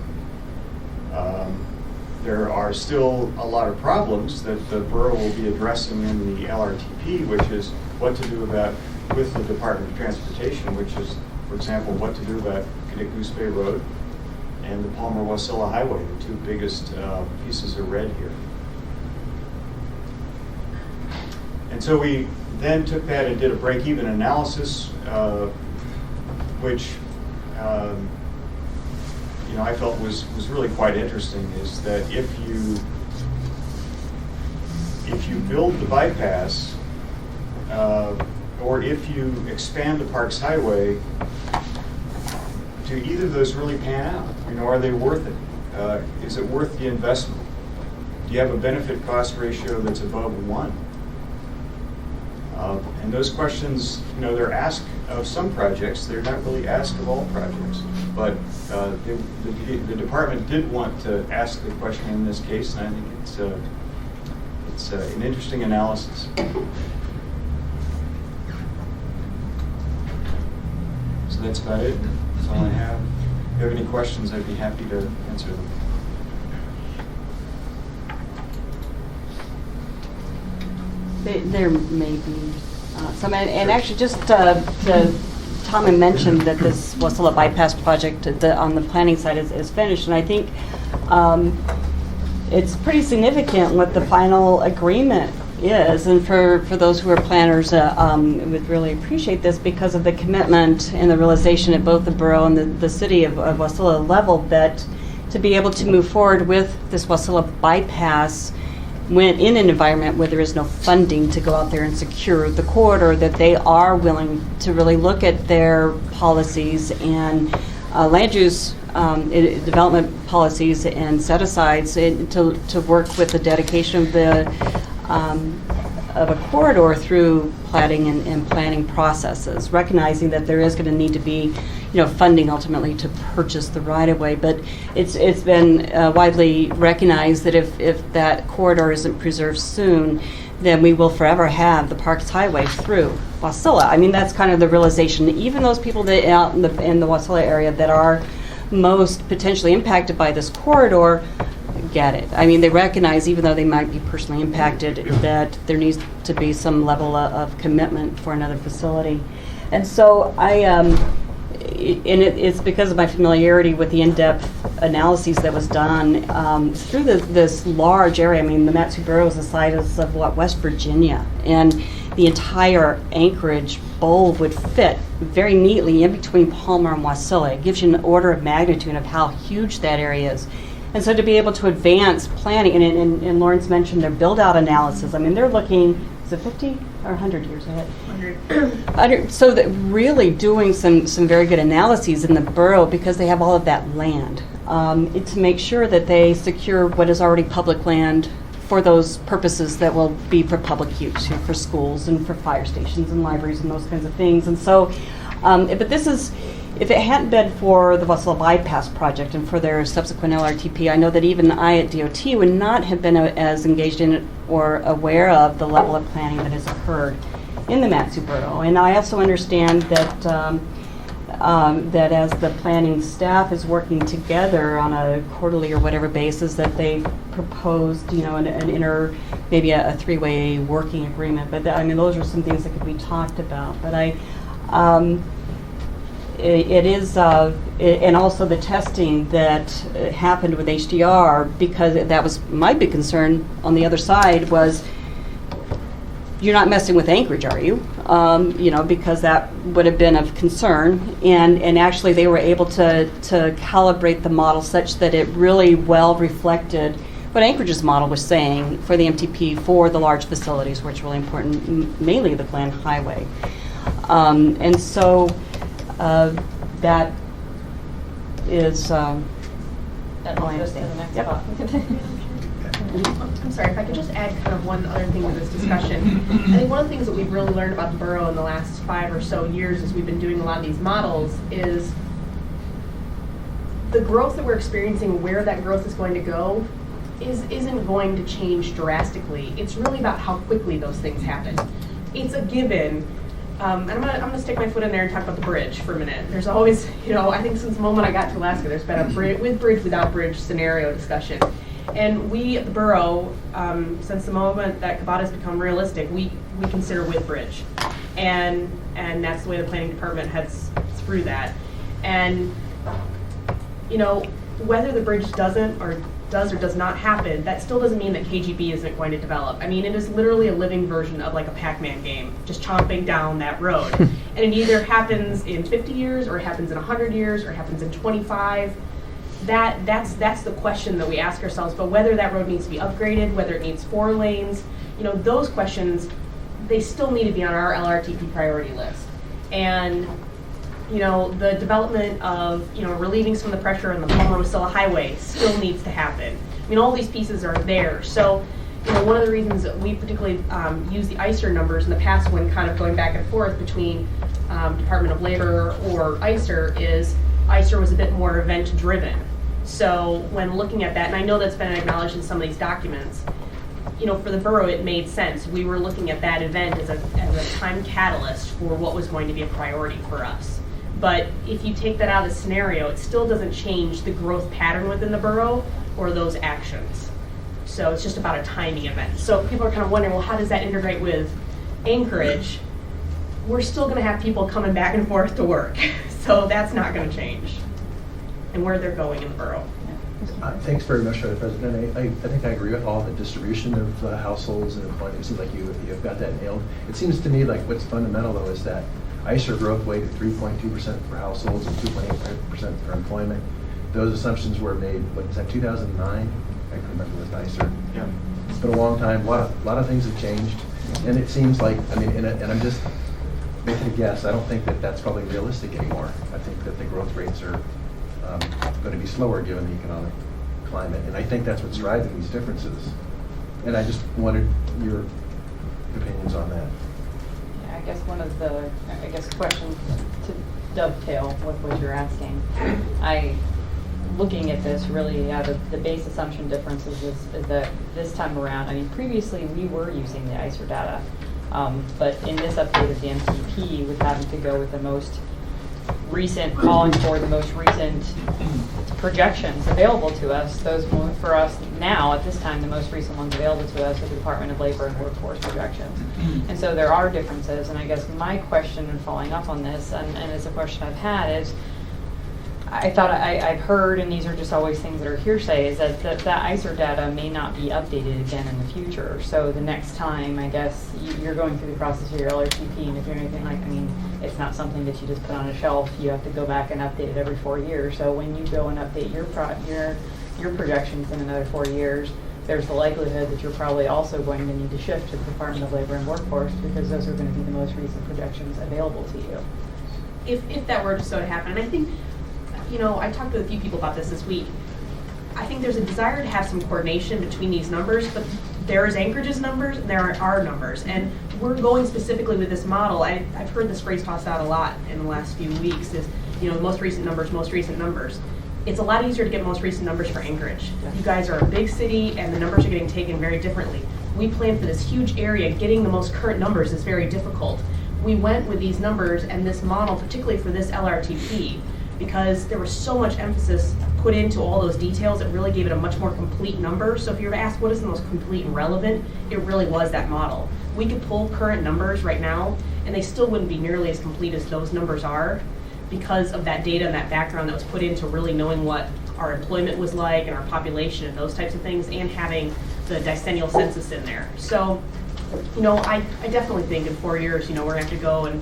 There are still a lot of problems that the borough will be addressing in the LRTP, which is what to do about with the Department of Transportation, which is, for example, what to do about Goose Bay Road and the Palmer-Wasilla Highway, the two biggest pieces of red here. And so we then took that and did a break-even analysis, which you know, I felt was really quite interesting, is that if you build the bypass, or if you expand the Parks Highway, do either of those really pan out? You know, are they worth it? Is it worth the investment? Do you have a benefit-cost ratio that's above 1? And those questions, you know, they're asked of some projects. They're not really asked of all projects. But the department did want to ask the question in this case, and I think it's an interesting analysis. So that's about it. That's all I have. If you have any questions, I'd be happy to answer them. There may be some, and actually just Tom had mentioned that this Wasilla bypass project on the planning side is finished, and I think it's pretty significant what the final agreement is, and for those who are planners would really appreciate this because of the commitment and the realization at both the borough and the city of Wasilla level that to be able to move forward with this Wasilla bypass when in an environment where there is no funding to go out there and secure the corridor, that they are willing to really look at their policies and land use development policies and set-asides to work with the dedication of a corridor through platting and planning processes, recognizing that there is going to need to be, funding ultimately to purchase the right-of-way. But it's been widely recognized that if that corridor isn't preserved soon, then we will forever have the Parks Highway through Wasilla. I mean, that's kind of the realization. Even those people that out in the Wasilla area that are most potentially impacted by this corridor get it. I mean, they recognize, even though they might be personally impacted, that there needs to be some level of commitment for another facility. And so it's because of my familiarity with the in-depth analyses that was done through this large area. I mean, the Matsu Borough is the size of West Virginia, and the entire Anchorage bowl would fit very neatly in between Palmer and Wasilla. It gives you an order of magnitude of how huge that area is. And so to be able to advance planning, and Lawrence mentioned their build-out analysis, I mean, they're looking is it 50 or 100 years ahead? 100. So that really doing some very good analyses in the borough, because they have all of that land, to make sure that they secure what is already public land for those purposes that will be for public use, for schools and for fire stations and libraries and those kinds of things. And so, but this is, if it hadn't been for the Westlaw Bypass project and for their subsequent LRTP, I know that even I at DOT would not have been as engaged in it or aware of the level of planning that has occurred in the Mat-Su borough. And I also understand that that as the planning staff is working together on a quarterly or whatever basis, that they proposed, maybe a three-way working agreement. But those are some things that could be talked about. But it is, and also the testing that happened with HDR, because that was my big concern on the other side was, you're not messing with Anchorage, are you? Because that would have been of concern. And actually they were able to calibrate the model such that it really well reflected what Anchorage's model was saying for the MTP for the large facilities, which are really important, mainly the Glen Highway. And so that is That leads us to the next spot. I'm sorry, if I could just add kind of one other thing to this discussion. I think one of the things that we've really learned about the borough in the last 5 or so years as we've been doing a lot of these models is the growth that we're experiencing, where that growth is going to go, isn't going to change drastically. It's really about how quickly those things happen. It's a given. And I'm gonna stick my foot in there and talk about the bridge for a minute. There's always, I think since the moment I got to Alaska, there's been a bridge, without bridge scenario discussion. And we at the borough, since the moment that Cabot has become realistic, we consider with bridge. And that's the way the planning department heads through that. And, whether the bridge does or does not happen, that still doesn't mean that KGB isn't going to develop. It is literally a living version of like a Pac-Man game, just chomping down that road. And it either happens in 50 years, or it happens in 100 years, or it happens in 25. That's the question that we ask ourselves. But whether that road needs to be upgraded, whether it needs 4 lanes, those questions, they still need to be on our LRTP priority list. And the development of, relieving some of the pressure on the Palmer-Wasilla Highway still needs to happen. All these pieces are there. So, one of the reasons that we particularly use the ICER numbers in the past when kind of going back and forth between Department of Labor or ICER is ICER was a bit more event-driven. So when looking at that, and I know that's been acknowledged in some of these documents, for the borough it made sense. We were looking at that event as a time catalyst for what was going to be a priority for us. But if you take that out of the scenario, it still doesn't change the growth pattern within the borough or those actions. So it's just about a timing event. So people are kind of wondering, well, how does that integrate with Anchorage? We're still going to have people coming back and forth to work. So that's not going to change. And where they're going in the borough. Thanks very much for the president. I think I agree with all the distribution of households and employment. It seems like you've got that nailed. It seems to me like what's fundamental though is that ICER growth weighted 3.2% for households and 2.8% for employment. Those assumptions were made, 2009? I can remember with ICER. Yeah. It's been a long time. A lot of things have changed. And it seems like, and I'm just making a guess, I don't think that that's probably realistic anymore. I think that the growth rates are going to be slower given the economic climate. And I think that's what's driving these differences. And I just wanted your opinions on that. Yeah, I guess one of the questions to dovetail with what you're asking, looking at this really, the base assumption differences is that this time around, previously we were using the ICER data, but in this update of the MTP, with having to go with the most recent, calling for the most recent projections available to us, those for us now, at this time, the most recent ones available to us are the Department of Labor and Workforce projections. And so there are differences, and I guess my question in following up on this, and it's a question I've had, is I've heard, and these are just always things that are hearsay, is that that ICER data may not be updated again in the future. So the next time, I guess, you're going through the process of your LRTP, and if you're anything like, it's not something that you just put on a shelf. You have to go back and update it every 4 years. So when you go and update your projections in another 4 years, there's the likelihood that you're probably also going to need to shift to the Department of Labor and Workforce because those are going to be the most recent projections available to you. If that were so to happen, and I think, I talked to a few people about this week. I think there's a desire to have some coordination between these numbers, but there is Anchorage's numbers and there are our numbers. And we're going specifically with this model. I've heard this phrase tossed out a lot in the last few weeks is, most recent numbers, most recent numbers. It's a lot easier to get most recent numbers for Anchorage. You guys are a big city and the numbers are getting taken very differently. We plan for this huge area. Getting the most current numbers is very difficult. We went with these numbers and this model, particularly for this LRTP, because there was so much emphasis put into all those details. It really gave it a much more complete number. So if you were to ask what is the most complete and relevant, it really was that model. We could pull current numbers right now and they still wouldn't be nearly as complete as those numbers are because of that data and that background that was put into really knowing what our employment was like and our population and those types of things, and having the decennial census in there. So, I definitely think in 4 years, we're gonna have to go and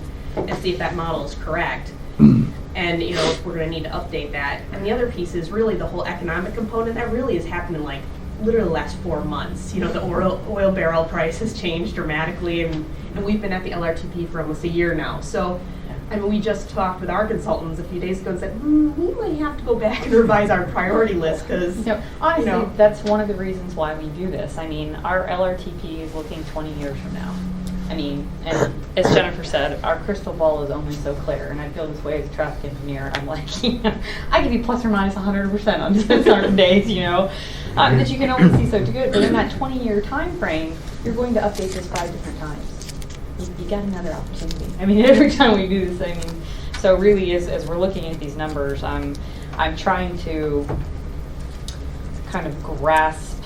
see if that model is correct. And, if we're gonna need to update that. And the other piece is really the whole economic component. That really has happened in literally the last 4 months. The oil barrel price has changed dramatically, and we've been at the LRTP for almost a year now. So, we just talked with our consultants a few days ago and said, we might have to go back and revise our priority list because, honestly, that's one of the reasons why we do this. Our LRTP is looking 20 years from now. And as Jennifer said, our crystal ball is only so clear, and I feel this way as a traffic engineer. I'm like, I give you plus or minus 100% on certain days, that you can only see so good. But in that 20-year time frame, you're going to update this 5 different times. You got another opportunity. Every time we do this, so really, as we're looking at these numbers, I'm trying to kind of grasp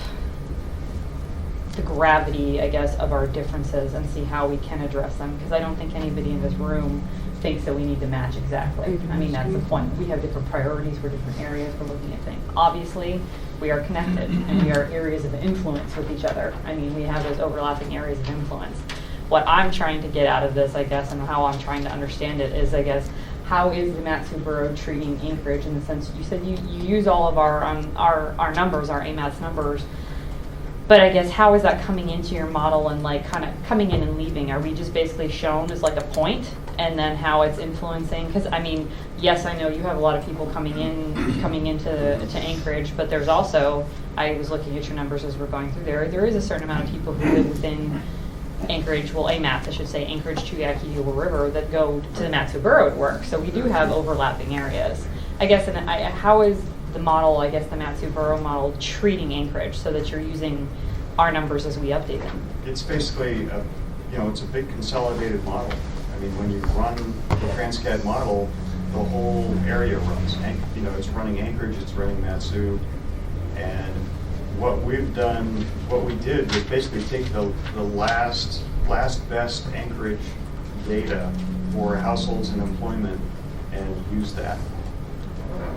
the gravity, I guess, of our differences and see how we can address them, because I don't think anybody in this room thinks that we need to match exactly. That's the point. We have different priorities for different areas for looking at things. Obviously, we are connected and we are areas of influence with each other. We have those overlapping areas of influence. What I'm trying to get out of this, I guess, and how I'm trying to understand it is, I guess, how is the Matsu Borough treating Anchorage in the sense you said you use all of our numbers, our AMATS numbers, but I guess how is that coming into your model and kind of coming in and leaving? Are we just basically shown as a point, and then how it's influencing? Because yes, I know you have a lot of people coming into Anchorage, but there's also, I was looking at your numbers as we're going through there is a certain amount of people who live within Anchorage, AMATS, I should say, Anchorage, Tuyaki, Eagle River, that go to the Matsu Borough to work. So we do have overlapping areas. I guess, how is the model, the Matsu Borough model, treating Anchorage so that you're using our numbers as we update them? It's basically, it's a big consolidated model. When you run the Transcat model, the whole area runs. It's running Anchorage, it's running Matsu, and what we did was basically take the last best Anchorage data for households and employment and use that.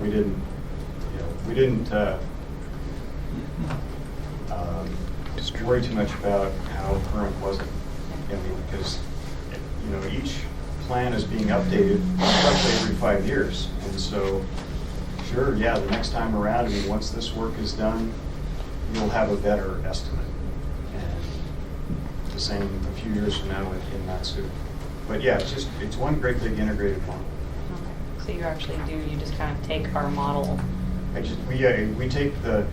We didn't worry too much about how current was it. Because each plan is being updated roughly every 5 years, and so sure, the next time around, once this work is done, you'll have a better estimate. And the same a few years from now in Matsu. But it's one great big integrated model. Okay. So you just kind of take our model. We take the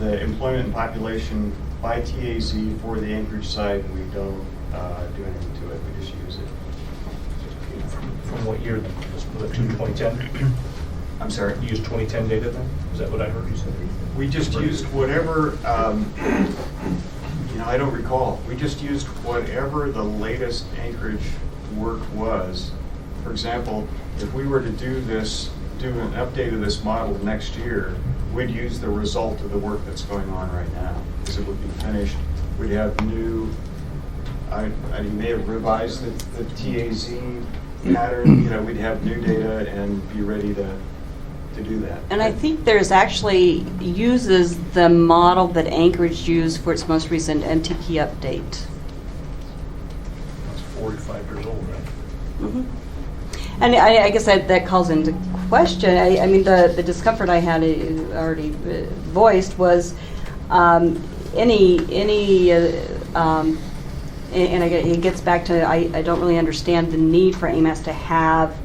employment and population by TAZ for the Anchorage side, and we don't do anything to it. We just use it. From what year? 2010? I'm sorry? You used 2010 data then? Is that what I heard you say? We just used whatever, I don't recall. We just used whatever the latest Anchorage work was. For example, if we were to do an update of this model next year, we'd use the result of the work that's going on right now, because it would be finished. We'd have new, I may have revised the TAZ pattern, we'd have new data and be ready to do that. And I think there's actually uses the model that Anchorage used for its most recent NTP update. It's 45 years old, right? Mm-hmm. And I guess that calls into question. The discomfort I had already voiced was and again, it gets back to, I don't really understand the need for AMATS to have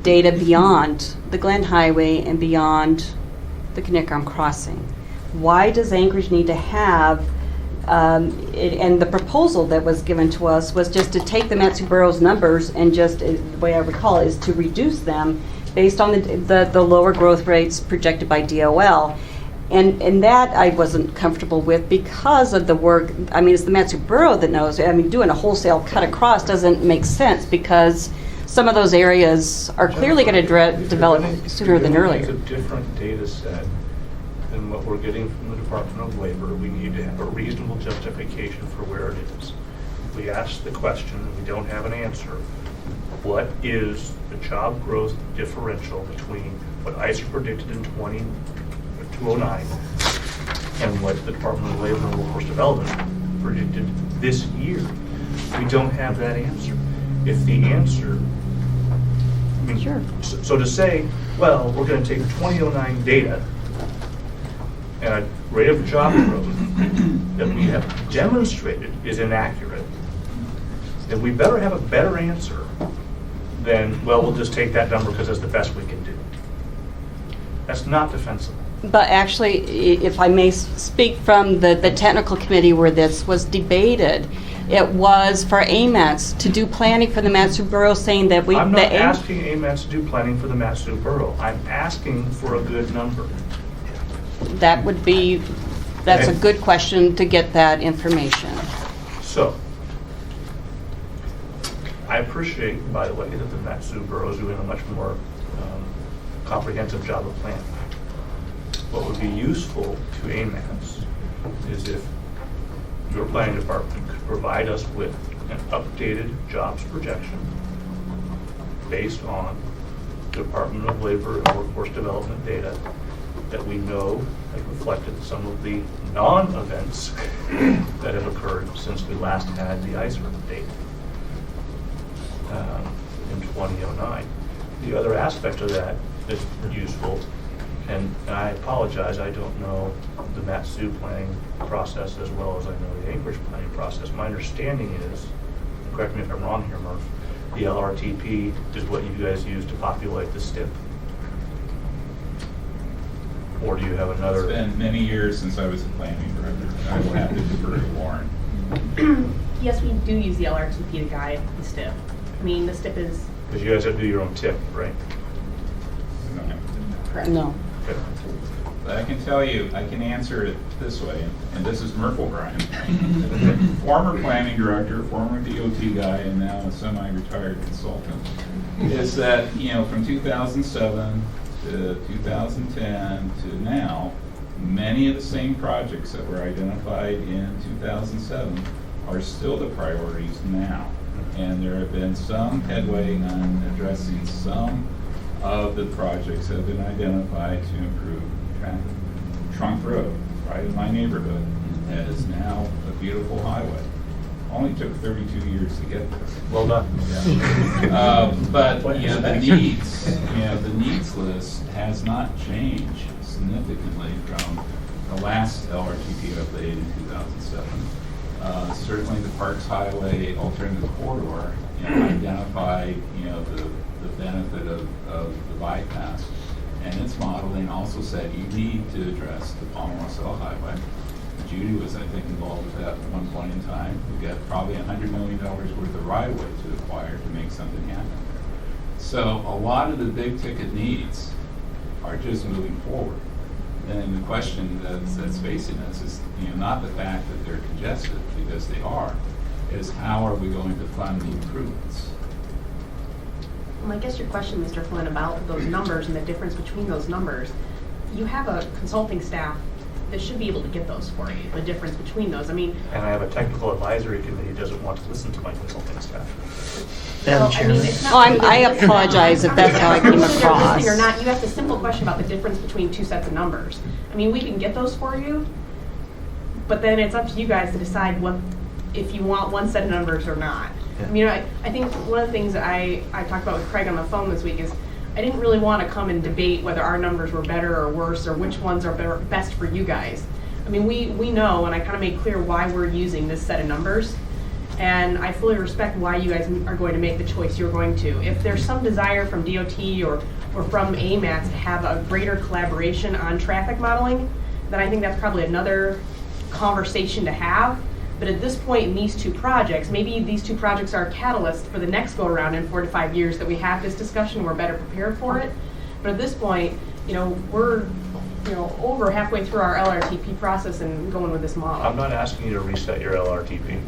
data beyond the Glen Highway and beyond the Knickerham Crossing. Why does Anchorage need to have, and the proposal that was given to us was just to take the Matsu Borough's numbers and just, the way I recall, is to reduce them based on the lower growth rates projected by DOL. And that I wasn't comfortable with because of the work. I mean, it's the Matsu Borough that knows. I mean, doing a wholesale cut across doesn't make sense because some of those areas are clearly going to develop sooner than earlier. It's a different data set than what we're getting from the Department of Labor. We need to have a reasonable justification for where it is. If we ask the question and we don't have an answer, what is the job growth differential between what ICE predicted in 2009 and what the Department of Labor and Workforce Development predicted this year? We don't have that answer. If the answer, I mean, sure. So to say, well, we're going to take 2009 data and a rate of job growth that we have demonstrated is inaccurate, then we better have a better answer than, well, we'll just take that number because that's the best we can do. That's not defensible. But actually, if I may speak from the technical committee where this was debated, it was for AMATS to do planning for the Matsu Borough, saying that I'm not asking AMATS to do planning for the Matsu Borough. I'm asking for a good number. That would be, that's a good question to get that information. So, I appreciate, by the way, that the Matsu Borough is doing a much more comprehensive job of planning. What would be useful to AMATS is if your planning department could provide us with an updated jobs projection based on Department of Labor and Workforce Development data that we know have reflected some of the non-events that have occurred since we last had the ICE data in 2009. The other aspect of that is useful, and I apologize, I don't know the Matsu planning process as well as I know the Anchorage planning process. My understanding is, and correct me if I'm wrong here, Murph, the LRTP is what you guys use to populate the STIP. Or do you have another? It's been many years since I was a planning director. I will have to defer to Warren. Yes, we do use the LRTP to guide the STIP. I mean, the STIP is... Because you guys have to do your own tip, right? Correct. No. Okay. But I can tell you, I can answer it this way, and this is Murph O'Brien, former planning director, former DOT guy, and now a semi-retired consultant, is that, you know, from 2007 to 2010 to now, many of the same projects that were identified in 2007 are still the priorities now. And there have been some headway on addressing some of the projects that have been identified to improve traffic. Trunk Road, right in my neighborhood, is now a beautiful highway. Only took 32 years to get there. Well done. Yeah. But you know, the needs list has not changed significantly from the last LRTP update in 2007. Certainly the Parks Highway alternative corridor, you know, identified, you know, the benefit of the bypass, and its modeling also said you need to address the Palmer Russell Highway. Judy was, I think, involved with that at one point in time. We got probably $100 million worth of right-of-way to acquire to make something happen. So a lot of the big ticket needs are just moving forward. And the question that's facing us is, you know, not the fact that they're congested, because they are, is how are we going to fund the improvements? Well, I guess your question, Mr. Flynn, about those numbers and the difference between those numbers, you have a consulting staff that should be able to get those for you, the difference between those. I mean... And I have a technical advisory committee that doesn't want to listen to my consulting staff. Well, I mean, I apologize if that's how I came across. Or not, you asked a simple question about the difference between two sets of numbers. I mean, we can get those for you, but then it's up to you guys to decide what, if you want one set of numbers or not. Yeah. I mean, I think one of the things I talked about with Craig on the phone this week is I didn't really want to come and debate whether our numbers were better or worse or which ones are better, best for you guys. I mean, we know, and I kind of made clear why we're using this set of numbers. And I fully respect why you guys are going to make the choice you're going to. If there's some desire from DOT or from AMATS to have a greater collaboration on traffic modeling, then I think that's probably another conversation to have. But at this point in these two projects, maybe these two projects are a catalyst for the next go around in 4 to 5 years that we have this discussion, we're better prepared for it. But at this point, we're over halfway through our LRTP process and going with this model. I'm not asking you to reset your LRTP.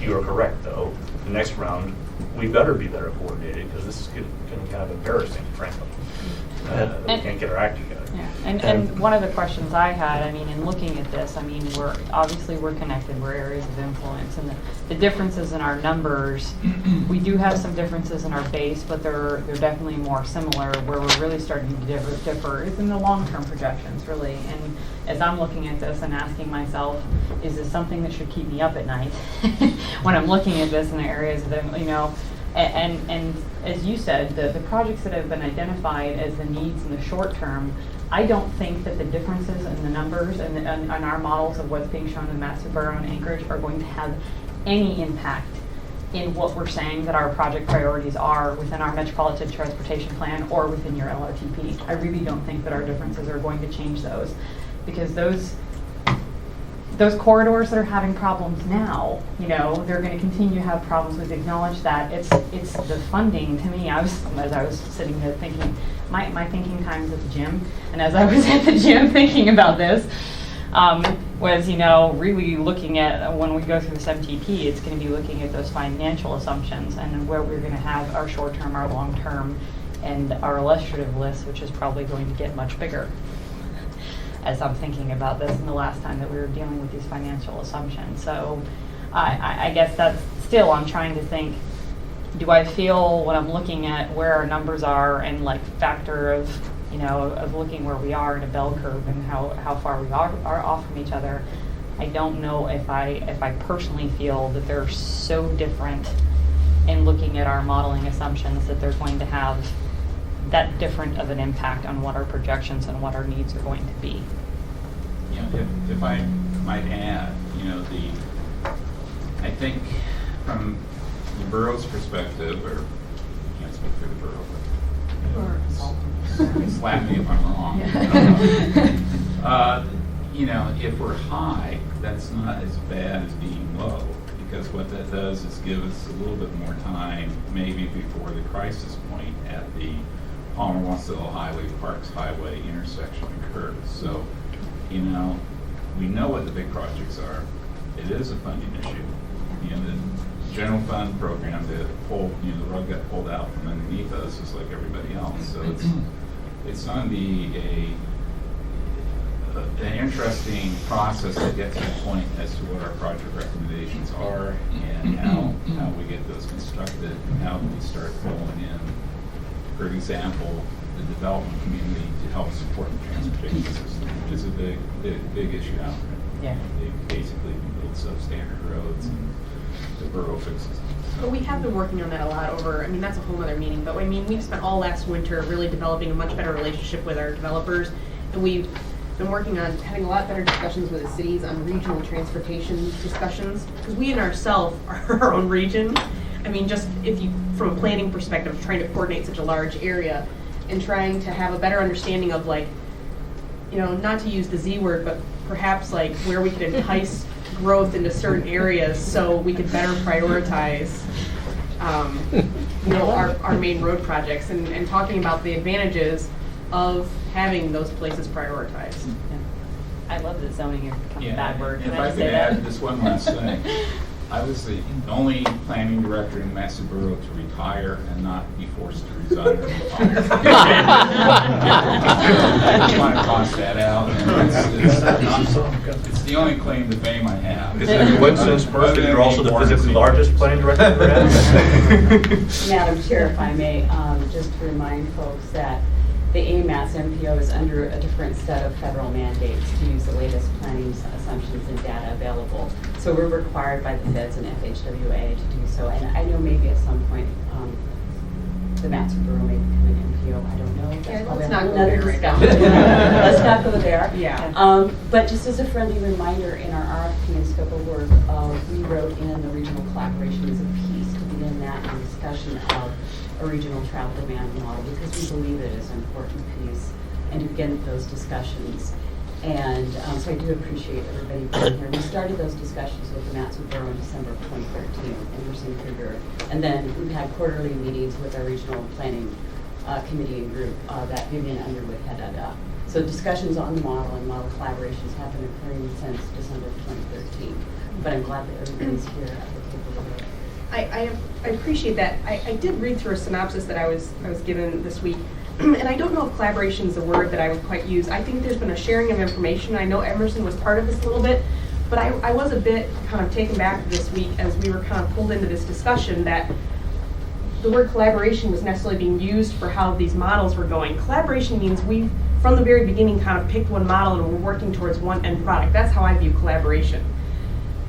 You are correct, though. The next round, we better be better coordinated, because this is getting kind of embarrassing, frankly. We can't get our act together. Yeah, and one of the questions I had, I mean, in looking at this, I mean, we're connected, we're areas of influence, and the differences in our numbers, we do have some differences in our base, but they're definitely more similar. Where we're really starting to differ is in the long-term projections, really. And as I'm looking at this and asking myself, is this something that should keep me up at night when I'm looking at this in the areas of, and as you said, the projects that have been identified as the needs in the short term, I don't think that the differences in the numbers and our models of what's being shown in Matsuburgo and Anchorage are going to have any impact in what we're saying that our project priorities are within our Metropolitan Transportation Plan or within your LRTP. I really don't think that our differences are going to change those, because those corridors that are having problems now, they're going to continue to have problems. We've acknowledged that. It's the funding. To me, as I was sitting there thinking, my thinking times at the gym, and as I was at the gym thinking about this, was really looking at when we go through this MTP, it's going to be looking at those financial assumptions and where we're going to have our short term, our long term, and our illustrative list, which is probably going to get much bigger. As I'm thinking about this, and the last time that we were dealing with these financial assumptions. So I guess that's still, I'm trying to think, do I feel when I'm looking at where our numbers are and factor of, of looking where we are in a bell curve and how far we are off from each other, I don't know if I personally feel that they're so different in looking at our modeling assumptions that they're going to have that different of an impact on what our projections and what our needs are going to be. If I might add, I think from the borough's perspective, or I can't speak for the borough, but slap me if I'm wrong. If we're high, that's not as bad as being low, because what that does is give us a little bit more time, maybe before the crisis point at the Palmer-Wasilla Highway, Parks Highway intersection occurs. So, we know what the big projects are. It is a funding issue. The general fund program, the rug got pulled out from underneath us, just like everybody else. So it's going to be an interesting process to get to the point as to what our project recommendations are and how we get those constructed and how we start pulling in, for example, the development community to help support the transportation system, which is a big issue out there. Yeah. They basically build substandard roads and the borough fixes them. But we have been working on that a lot over, that's a whole other meeting, but we've spent all last winter really developing a much better relationship with our developers, and we've been working on having a lot better discussions with the cities on regional transportation discussions, because we in ourselves are our own region. Just from a planning perspective, trying to coordinate such a large area and trying to have a better understanding of not to use the Z word, but perhaps where we could entice growth into certain areas so we could better prioritize our main road projects and talking about the advantages of having those places prioritized. Yeah. I love that zoning is becoming a bad word. If I could add this one last thing. I was the only planning director in Matsuburgo to retire and not be forced to resign or retire. I just want to toss that out. It's the only claim to fame I have. Is it a coincidence, Bert, that you're also the physically largest planning director ever had? Madam Chair, if I may, just to remind folks that the AMATS MPO is under a different set of federal mandates to use the latest planning assumptions and data available. So we're required by the feds and FHWA to do so. And I know maybe at some point the Matson Borough may become an MPO. I don't know. That's Yeah, probably let's not go another there right now. discussion. Let's not go there. Yeah. But just as a friendly reminder, in our RFP and scope of work, we wrote in the regional collaboration as a piece to begin that discussion of a regional travel demand model, because we believe it is an important piece, and to begin those discussions. And so I do appreciate everybody being here. We started those discussions with the Matson Borough in December of 2013, and we're seeing February. And then we've had quarterly meetings with our regional planning committee and group that Vivian Underwood headed up. So discussions on the model and model collaborations have been occurring since December of 2013. But I'm glad that everybody's here at the table today. I appreciate that. I did read through a synopsis that I was given this week, and I don't know if collaboration is a word that I would quite use. I think there's been a sharing of information. I know Emerson was part of this a little bit, but I was a bit kind of taken back this week as we were kind of pulled into this discussion that the word collaboration was necessarily being used for how these models were going. Collaboration means we, from the very beginning, kind of picked one model and we're working towards one end product. That's how I view collaboration.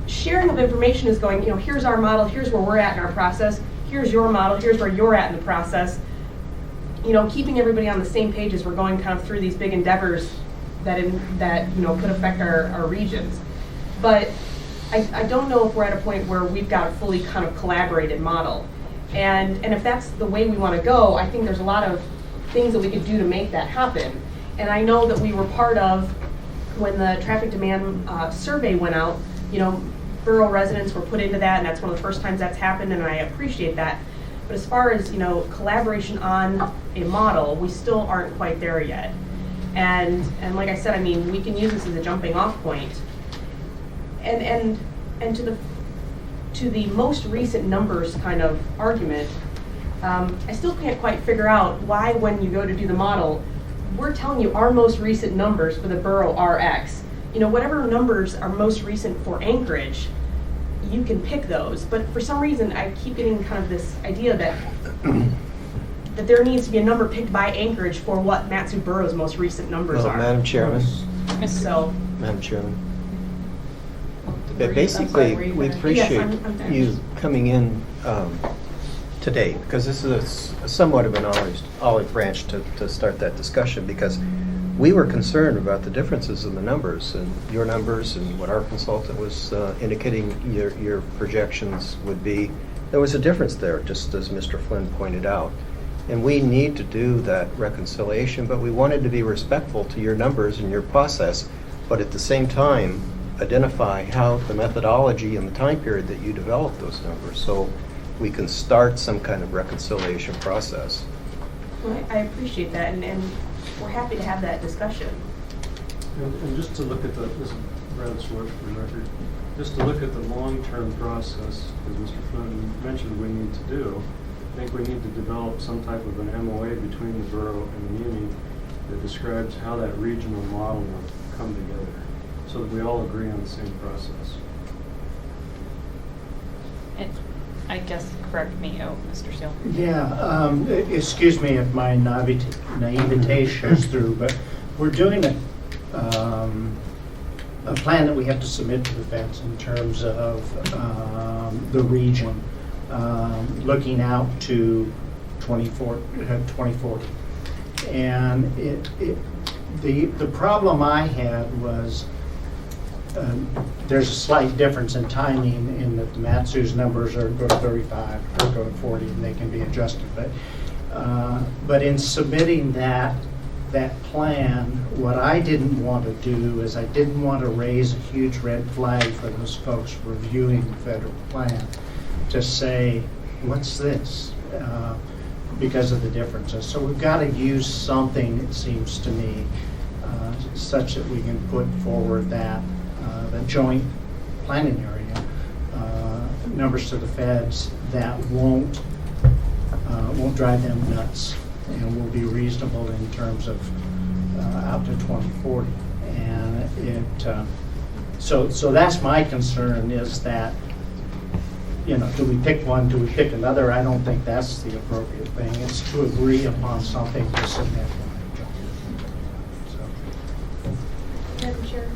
Sharing of information is going, here's our model, here's where we're at in our process, here's your model, here's where you're at in the process. Keeping everybody on the same page as we're going kind of through these big endeavors that could affect our regions. But I don't know if we're at a point where we've got a fully kind of collaborated model. And if that's the way we want to go, I think there's a lot of things that we could do to make that happen. And I know that we were part of, when the traffic demand survey went out, borough residents were put into that, and that's one of the first times that's happened, and I appreciate that. But as far as, collaboration on a model, we still aren't quite there yet. And like I said, we can use this as a jumping off point. And to the most recent numbers kind of argument, I still can't quite figure out why, when you go to do the model, we're telling you our most recent numbers for the borough are X. Whatever numbers are most recent for Anchorage, you can pick those. But for some reason, I keep getting kind of this idea that there needs to be a number picked by Anchorage for what Matsu Borough's most recent numbers are. Madam Chairman. So, Madam Chairman. Basically, we appreciate you coming in today, because this is somewhat of an olive branch to start that discussion, because we were concerned about the differences in the numbers, and your numbers and what our consultant was indicating your projections would be. There was a difference there, just as Mr. Flynn pointed out. And we need to do that reconciliation, but we wanted to be respectful to your numbers and your process, but at the same time, identify how the methodology and the time period that you developed those numbers, so we can start some kind of reconciliation process. Well, I appreciate that, and we're happy to have that discussion. And just to look at this is Brad Schwartz for the record, just to look at the long-term process, as Mr. Flynn mentioned we need to do, I think we need to develop some type of an MOA between the borough and the muni that describes how that regional model will come together, so that we all agree on the same process. And I guess, correct me, Mr. Steele. Yeah, excuse me if my naivete shows through, but we're doing a plan that we have to submit to the feds in terms of the region, looking out to 2040. And the problem I had was there's a slight difference in timing in that the Matsu's numbers are go to 35 or go to 40, and they can be adjusted. But in submitting that plan, what I didn't want to do is I didn't want to raise a huge red flag for those folks reviewing the federal plan to say, what's this? Because of the differences. So we've got to use something, it seems to me, such that we can put forward that the joint planning area numbers to the feds that won't drive them nuts and will be reasonable in terms of out to 2040. And so that's my concern, is that, do we pick one, do we pick another? I don't think that's the appropriate thing. It's to agree upon something to submit. Madam Chair.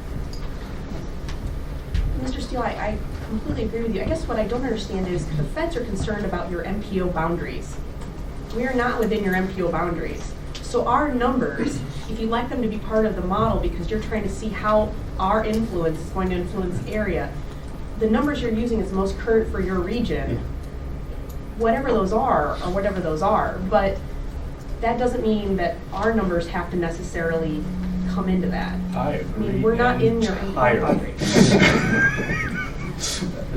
Mr. Steele, I completely agree with you. I guess what I don't understand is the feds are concerned about your MPO boundaries. we are not within your MPO boundaries. So our numbers, if you'd like them to be part of the model because you're trying to see how our influence is going to influence area, the numbers you're using is most current for your region, whatever those are, or whatever those are. But that doesn't mean that our numbers have to necessarily come into that. I agree. mean, we're not in your entirely.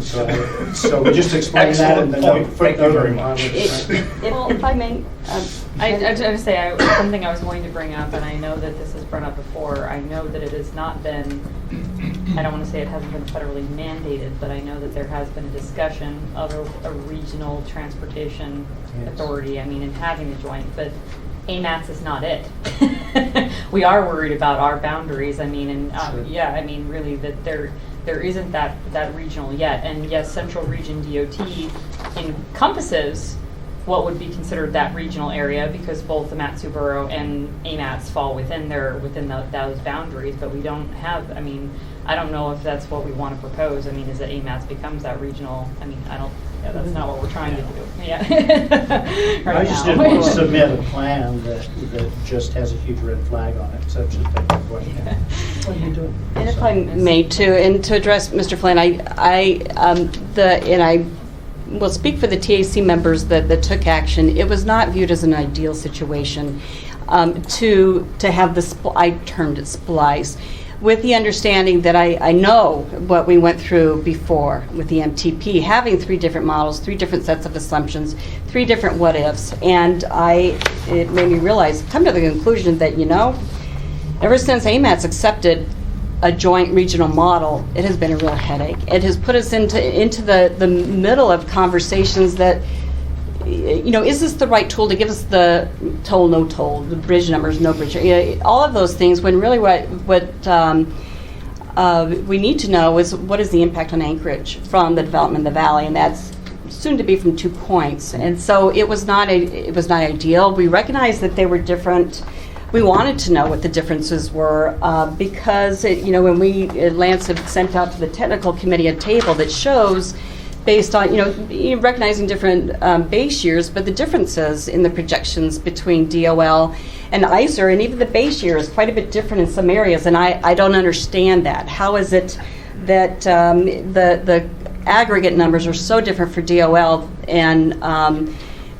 So we just explain that in the note. Thank you very much. Well, if I may, I just say, something I was going to bring up, and I know that this has brought up before, I know that it has not been, I don't want to say it hasn't been federally mandated, but I know that there has been a discussion of a regional transportation authority, I mean, in having a joint, but AMATS is not it. We are worried about our boundaries, I mean, and yeah, I mean, really, that there isn't that regional yet, and yes, Central Region DOT encompasses what would be considered that regional area because both the Matsu Borough and AMATS fall within those boundaries, but we don't have, I mean, I don't know if that's what we want to propose. I mean, is that AMATS becomes that regional, I mean, that's not what we're trying to do. Yeah. I just didn't want to submit a plan that just has a huge red flag on it, such that they can question it. What are you doing? And if I may too, and to address Mr. Flynn, I will speak for the TAC members that took action. It was not viewed as an ideal situation to have the, I termed it splice, with the understanding that I know what we went through before with the MTP, having 3 different models, 3 different sets of assumptions, 3 different what ifs, and it made me realize, come to the conclusion that, ever since AMATS accepted a joint regional model, it has been a real headache. It has put us into the middle of conversations that, is this the right tool to give us the toll, no toll, the bridge numbers, no bridge, all of those things, when really what we need to know is what is the impact on Anchorage from the development of the valley, and that's soon to be from 2 points. And so it was not ideal. We recognized that they were different. We wanted to know what the differences were because, when Lance had sent out to the technical committee a table that shows based on, recognizing different base years, but the differences in the projections between DOL and ICER, and even the base year is quite a bit different in some areas, and I don't understand that. How is it that the aggregate numbers are so different for DOL and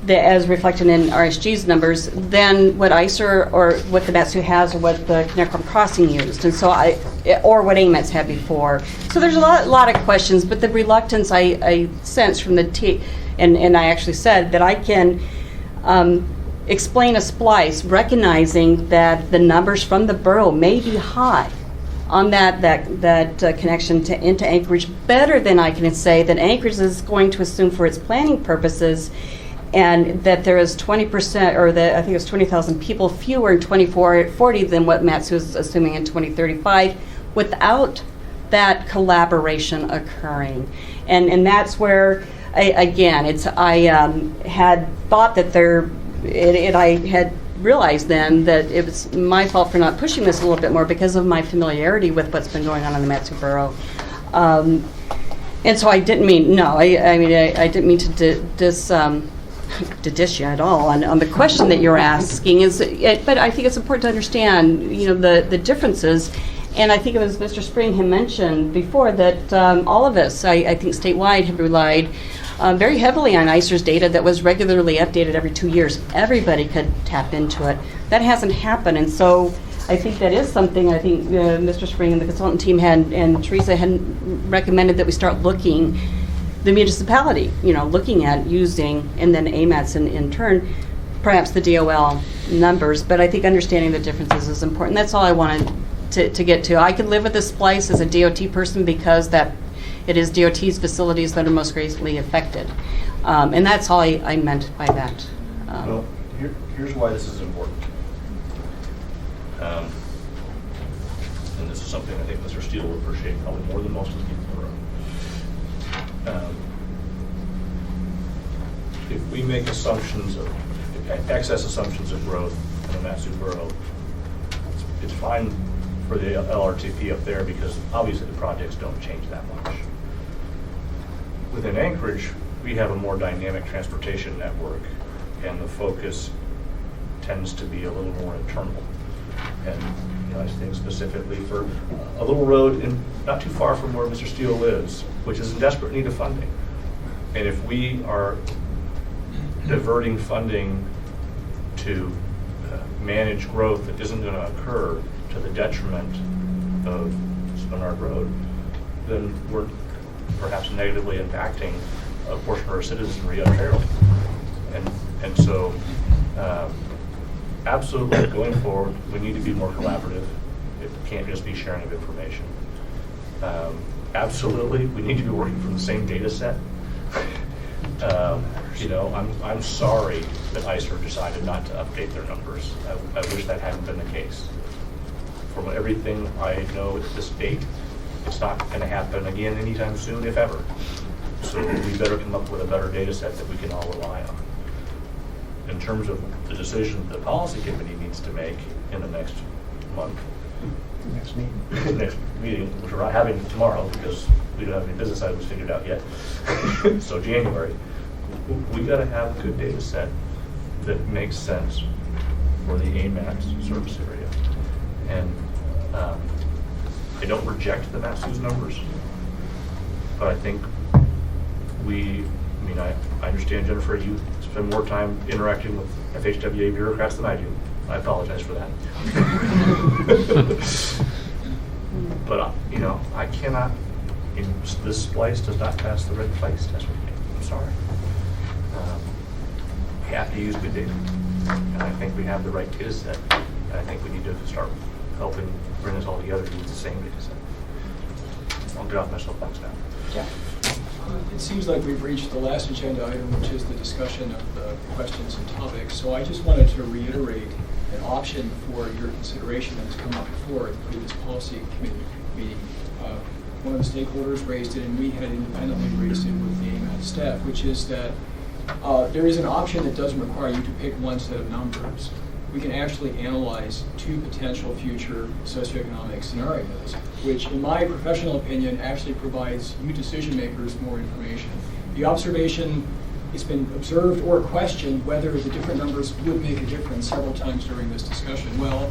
as reflected in RSG's numbers than what ICER or what the Matsu has or what the Connecticut Crossing used, and so or what AMATS had before. So there's a lot of questions, but the reluctance I sense from the and I actually said that I can explain a splice, recognizing that the numbers from the borough may be high on that connection into Anchorage, better than I can say that Anchorage is going to assume for its planning purposes, and that there is 20%, or I think it was 20,000 people fewer in 2040 than what Matsu is assuming in 2035, without that collaboration occurring. And that's where, I had thought that I had realized then that it was my fault for not pushing this a little bit more because of my familiarity with what's been going on in the Matsu Borough. And so I didn't mean, I didn't mean to dish you at all on the question that you're asking, but I think it's important to understand, the differences. And I think it was Mr. Springham mentioned before that all of us, I think statewide, have relied very heavily on ICER's data that was regularly updated every 2 years. Everybody could tap into it. That hasn't happened, and so I think that is something I think Mr. Spring and the consultant team and Teresa had recommended that we start looking, the municipality, looking at using, and then AMATS in turn, perhaps the DOL numbers, but I think understanding the differences is important. That's all I wanted to get to. I could live with this splice as a DOT person because it is DOT's facilities that are most greatly affected. And that's all I meant by that. Well, here's why this is important. And this is something I think Mr. Steele will appreciate probably more than most of the people in the room. If we make excess assumptions of growth in the Matsu Borough, it's fine for the LRTP up there because obviously the projects don't change that much. Within Anchorage, we have a more dynamic transportation network and the focus tends to be a little more internal. And I think specifically for a little road not too far from where Mr. Steele lives, which is in desperate need of funding. And if we are diverting funding to manage growth that isn't going to occur to the detriment of Spenard Road, then we're perhaps negatively impacting a portion of our citizenry unfairly. And so absolutely, going forward, we need to be more collaborative. It can't just be sharing of information. Absolutely, we need to be working from the same data set. I'm sorry that ICER decided not to update their numbers. I wish that hadn't been the case. From everything I know at this date, it's not going to happen again anytime soon, if ever. So we better come up with a better data set that we can all rely on. In terms of the decision the policy committee needs to make in the next month. Next meeting. Next meeting, which we're not having tomorrow because we don't have any business items figured out yet. So January, we got to have a good data set that makes sense for the AMATS service area. And I don't reject the MATSU's numbers, but I think I understand, Jennifer, you spend more time interacting with FHWA bureaucrats than I do. I apologize for that. But, I cannot, this splice does not pass the red place test with me. I'm sorry. We have to use good data. And I think we have the right data set. And I think we need to start helping bring us all together to use the same data set. I'll get off my soapbox now. Yeah. It seems like we've reached the last agenda item, which is the discussion of the questions and topics. So I just wanted to reiterate an option for your consideration that has come up before at the previous policy committee meeting. One of the stakeholders raised it, and we had independently raised it with the AMATS staff, which is that there is an option that doesn't require you to pick one set of numbers. We can actually analyze two potential future socioeconomic scenarios, which in my professional opinion actually provides you decision makers more information. The observation, it's been observed or questioned whether the different numbers would make a difference several times during this discussion. Well,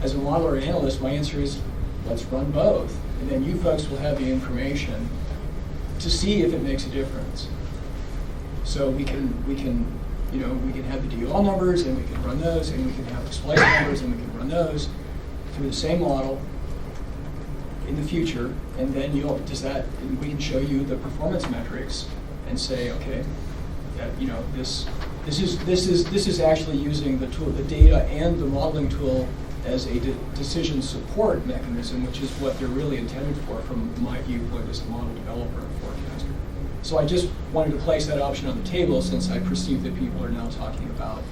as a modeler and analyst, my answer is let's run both, and then you folks will have the information to see if it makes a difference. So we can have the DOL numbers, and we can run those, and we can have the splice numbers, and we can run those through the same model in the future, and then we can show you the performance metrics and say, okay, that this is actually using the tool, the data and the modeling tool as a decision support mechanism, which is what they're really intended for from my viewpoint as a model developer and forecaster. So I just wanted to place that option on the table since I perceive that people are now talking about,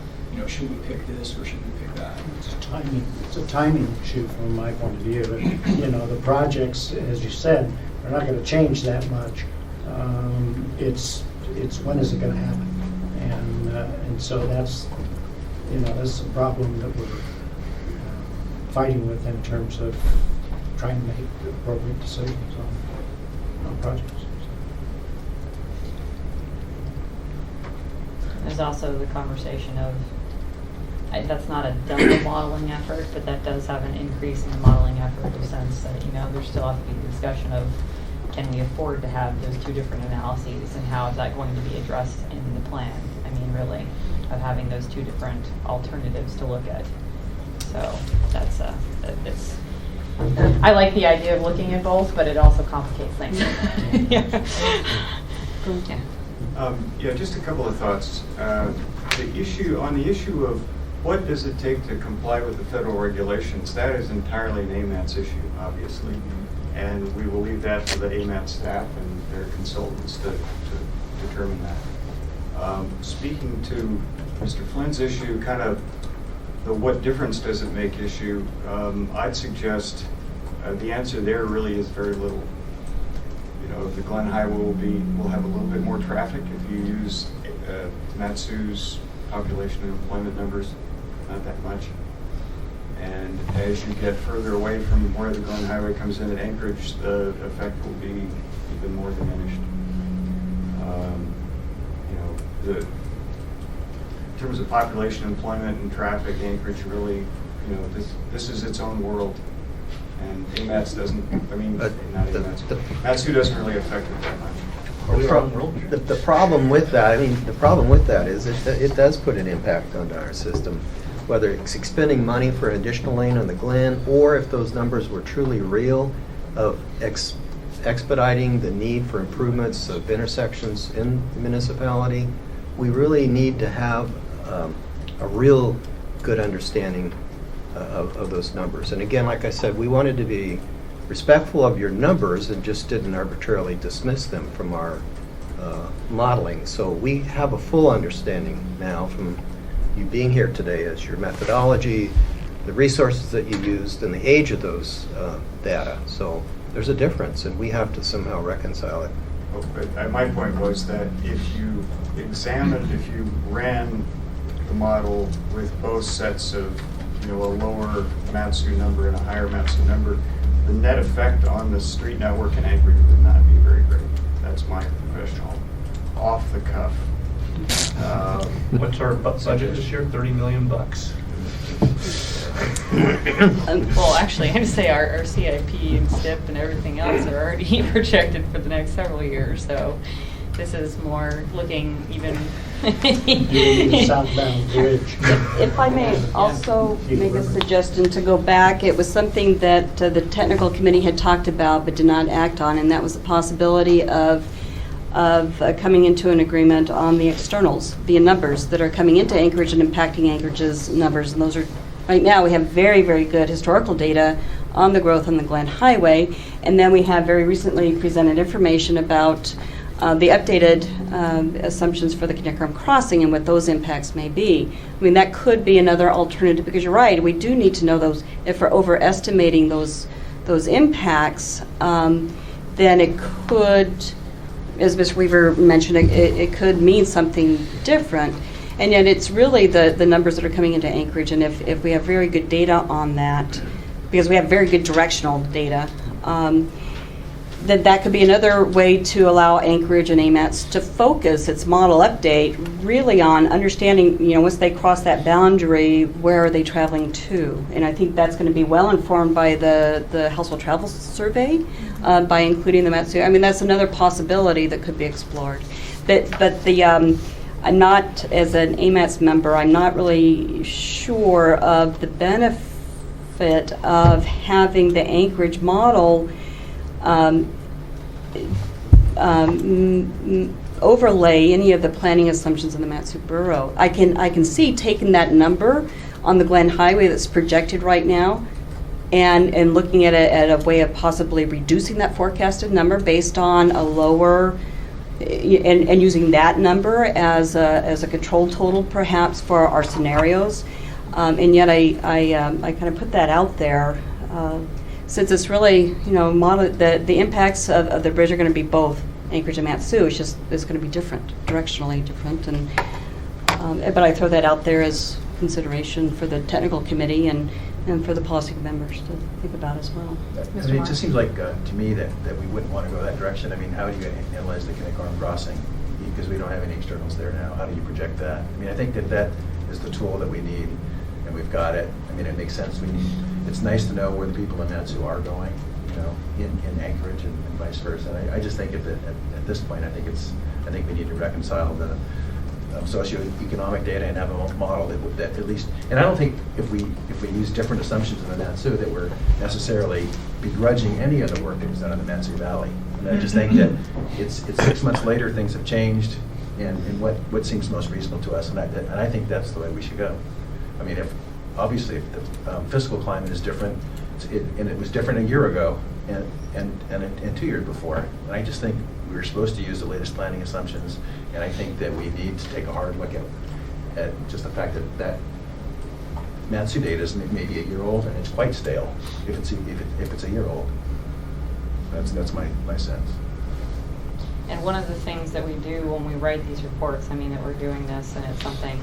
should we pick this or should we pick that? It's a timing issue from my point of view. The projects, as you said, are not going to change that much. It's when is it going to happen? And so that's a problem that we're fighting with in terms of trying to make appropriate decisions on projects. There's also the conversation of, that's not a double modeling effort, but that does have an increase in the modeling effort in the sense that, there still has to be the discussion of, can we afford to have those two different analyses and how is that going to be addressed in the plan? Really, of having those two different alternatives to look at. So that's, I like the idea of looking at both, but it also complicates things. Just a couple of thoughts. The issue of what does it take to comply with the federal regulations, that is entirely an AMATS issue, obviously. And we will leave that to the AMATS staff and their consultants to determine that. Speaking to Mr. Flynn's issue, kind of the what difference does it make issue, I'd suggest the answer there really is very little. The Glen Highway will have a little bit more traffic if you use Matsu's population and employment numbers, not that much. And as you get further away from where the Glen Highway comes in at Anchorage, the effect will be even more diminished. terms of population, employment, and traffic, Anchorage really, you know, this is its own world. And AMATS doesn't, I mean, not AMATS, MATSU doesn't really affect it that much. The problem with that, the problem with that is it does put an impact on our system, whether it's expending money for an additional lane on the Glen, or if those numbers were truly real, of expediting the need for improvements of intersections in the municipality. We really need to have a real good understanding of those numbers. And again, like I said, we wanted to be respectful of your numbers and just didn't arbitrarily dismiss them from our modeling. So we have a full understanding now from you being here today as your methodology, the resources that you used, and the age of those data. So there's a difference, and we have to somehow reconcile it. But my point was that if you ran the model with both sets of, you know, a lower MATSU number and a higher MATSU number, the net effect on the street network in Anchorage would not be very great. That's my professional, off the cuff. What's our budget this year? 30 million bucks. Well, actually, I'd say our CIP and STIP and everything else are already projected for the next several years. So this is more looking even. Southbound bridge. If I may also make a suggestion to go back, it was something that the technical committee had talked about but did not act on, and that was the possibility of coming into an agreement on the externals, the numbers that are coming into Anchorage and impacting Anchorage's numbers. And those are, right now, we have very, very good historical data on the growth on the Glen Highway, and then we have very recently presented information about the updated assumptions for the Knickerham Crossing and what those impacts may be. I mean, that could be another alternative, because you're right, we do need to know those. If we're overestimating those impacts, then it could, as Ms. Weaver mentioned, it could mean something different. And yet it's really the numbers that are coming into Anchorage, and if we have very good data on that, because we have very good directional data, that could be another way to allow Anchorage and AMATS to focus its model update really on understanding, you know, once they cross that boundary, where are they traveling to? And I think that's going to be well informed by the household travel survey, by including the MATSU. I mean, that's another possibility that could be explored. But the I'm not, as an AMATS member, I'm not really sure of the benefit of having the Anchorage model overlay any of the planning assumptions in the MATSU Borough. I can see taking that number on the Glen Highway that's projected right now and looking at it at a way of possibly reducing that forecasted number based on a lower, and using that number as a control total perhaps for our scenarios. And yet I kind of put that out there since it's really, you know, the impacts of the bridge are going to be both Anchorage and MATSU. It's going to be different, directionally different. And but I throw that out there as consideration for the technical committee and for the policy members to think about as well. I mean, it just seems like to me that we wouldn't want to go that direction. I mean, how do you analyze the Knickerham Crossing? Because we don't have any externals there now. How do you project that? I mean, I think that is the tool that we need, and we've got it. I mean, it makes sense. It's nice to know where the people in MATSU are going, you know, in Anchorage and vice versa. And I just think at this point, I think we need to reconcile the socioeconomic data and have a model that at least, and I don't think if we use different assumptions in the MATSU that we're necessarily begrudging any of the work that was done in the MATSU Valley. And I just think that it's 6 months later, things have changed, and what seems most reasonable to us, and I think that's the way we should go. I mean, if the fiscal climate is different, and it was different a year ago, and 2 years before, and I just think we were supposed to use the latest planning assumptions, and I think that we need to take a hard look at just the fact that MATSU data is maybe a year old, and it's quite stale if it's a year old. That's my sense. And one of the things that we do when we write these reports, I mean, that we're doing this, and it's something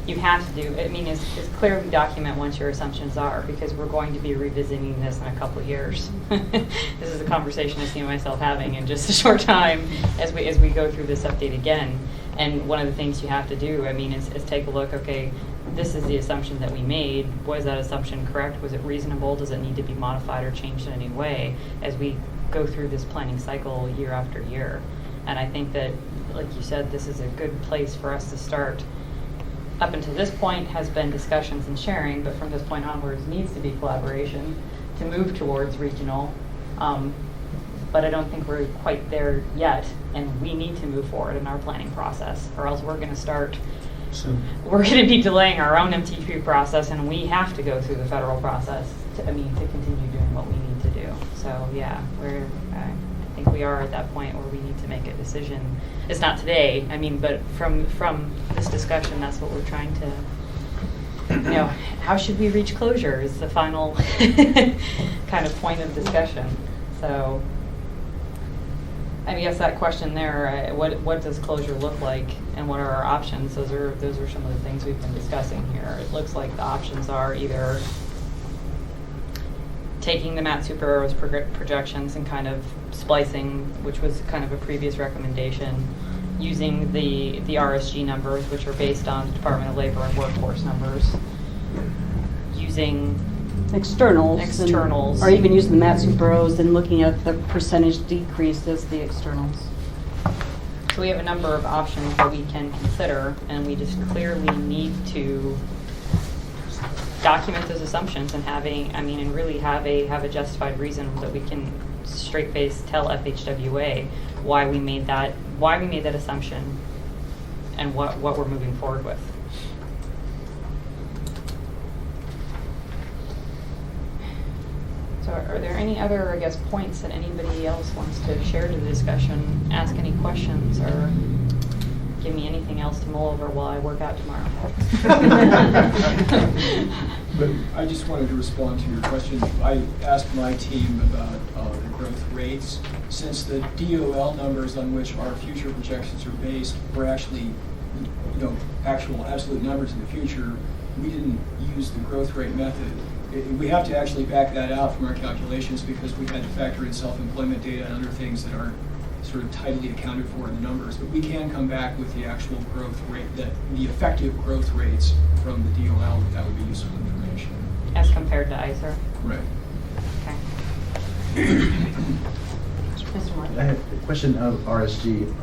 you have to do, I mean, is clearly document what your assumptions are, because we're going to be revisiting this in a couple of years. This is a conversation I see myself having in just a short time as we go through this update again. And one of the things you have to do, I mean, is take a look, okay, this is the assumption that we made. Was that assumption correct? Was it reasonable? Does it need to be modified or changed in any way as we go through this planning cycle year after year? And I think that, like you said, this is a good place for us to start. Up until this point has been discussions and sharing, but from this point onwards needs to be collaboration to move towards regional. But I don't think we're quite there yet, and we need to move forward in our planning process, or else we're going to start. We're going to be delaying our own MTP process, and we have to go through the federal process to continue doing what we need to do. So yeah, I think we are at that point where we need to make a decision. It's not today, I mean, but from this discussion, that's what we're trying to, how should we reach closure is the final kind of point of discussion. So I guess that question there, what does closure look like, and what are our options? Those are some of the things we've been discussing here. It looks like the options are either taking the MAT Super Arrows projections and kind of splicing, which was kind of a previous recommendation, using the RSG numbers, which are based on the Department of Labor and Workforce numbers, using externals, or even using the MAT Super Arrows and looking at the percentage decrease as the externals. So we have a number of options that we can consider, and we just clearly need to document those assumptions and really have a justified reason that we can straight face tell FHWA why we made that assumption and what we're moving forward with. So are there any other, points that anybody else wants to share to the discussion, ask any questions, or give me anything else to mull over while I work out tomorrow? But I just wanted to respond to your question. I asked my team about the growth rates. Since the DOL numbers on which our future projections are based were actually, actual absolute numbers in the future, we didn't use the growth rate method. We have to actually back that out from our calculations because we had to factor in self-employment data and other things that aren't sort of tightly accounted for in the numbers. But we can come back with the actual growth rate, the effective growth rates from the DOL. That would be useful information. As compared to ICER? Right. Okay. Mr. Martin? I have a question of RSG.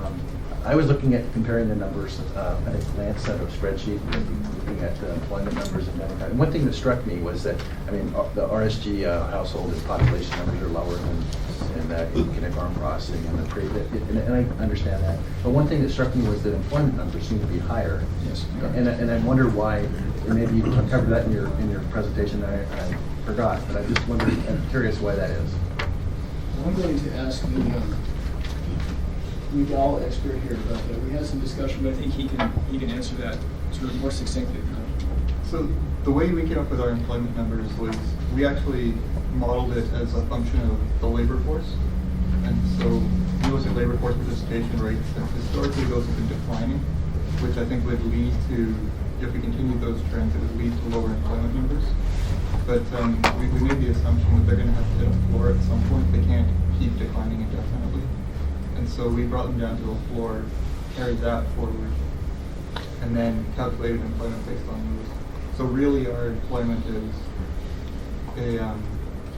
I was looking at comparing the numbers at a glance at a spreadsheet, looking at the employment numbers and that. And one thing that struck me was that, the RSG household and population numbers are lower than that in kindergarten crossing and the pre, and I understand that. But one thing that struck me was that employment numbers seem to be higher. Yes. And I wonder why, and maybe you can cover that in your presentation. I forgot, but I'm curious why that is. I'm going to ask the Udall expert here about that. We had some discussion, but I think he can answer that sort of more succinctly. So the way we came up with our employment numbers was we actually modeled it as a function of the labor force. And so we looked at labor force participation rates, and historically those have been declining, which I think would lead to, if we continued those trends, it would lead to lower employment numbers. But we made the assumption that they're going to have to hit a floor at some point. They can't keep declining indefinitely. And so we brought them down to a floor, carried that forward, and then calculated employment based on those. So really our employment is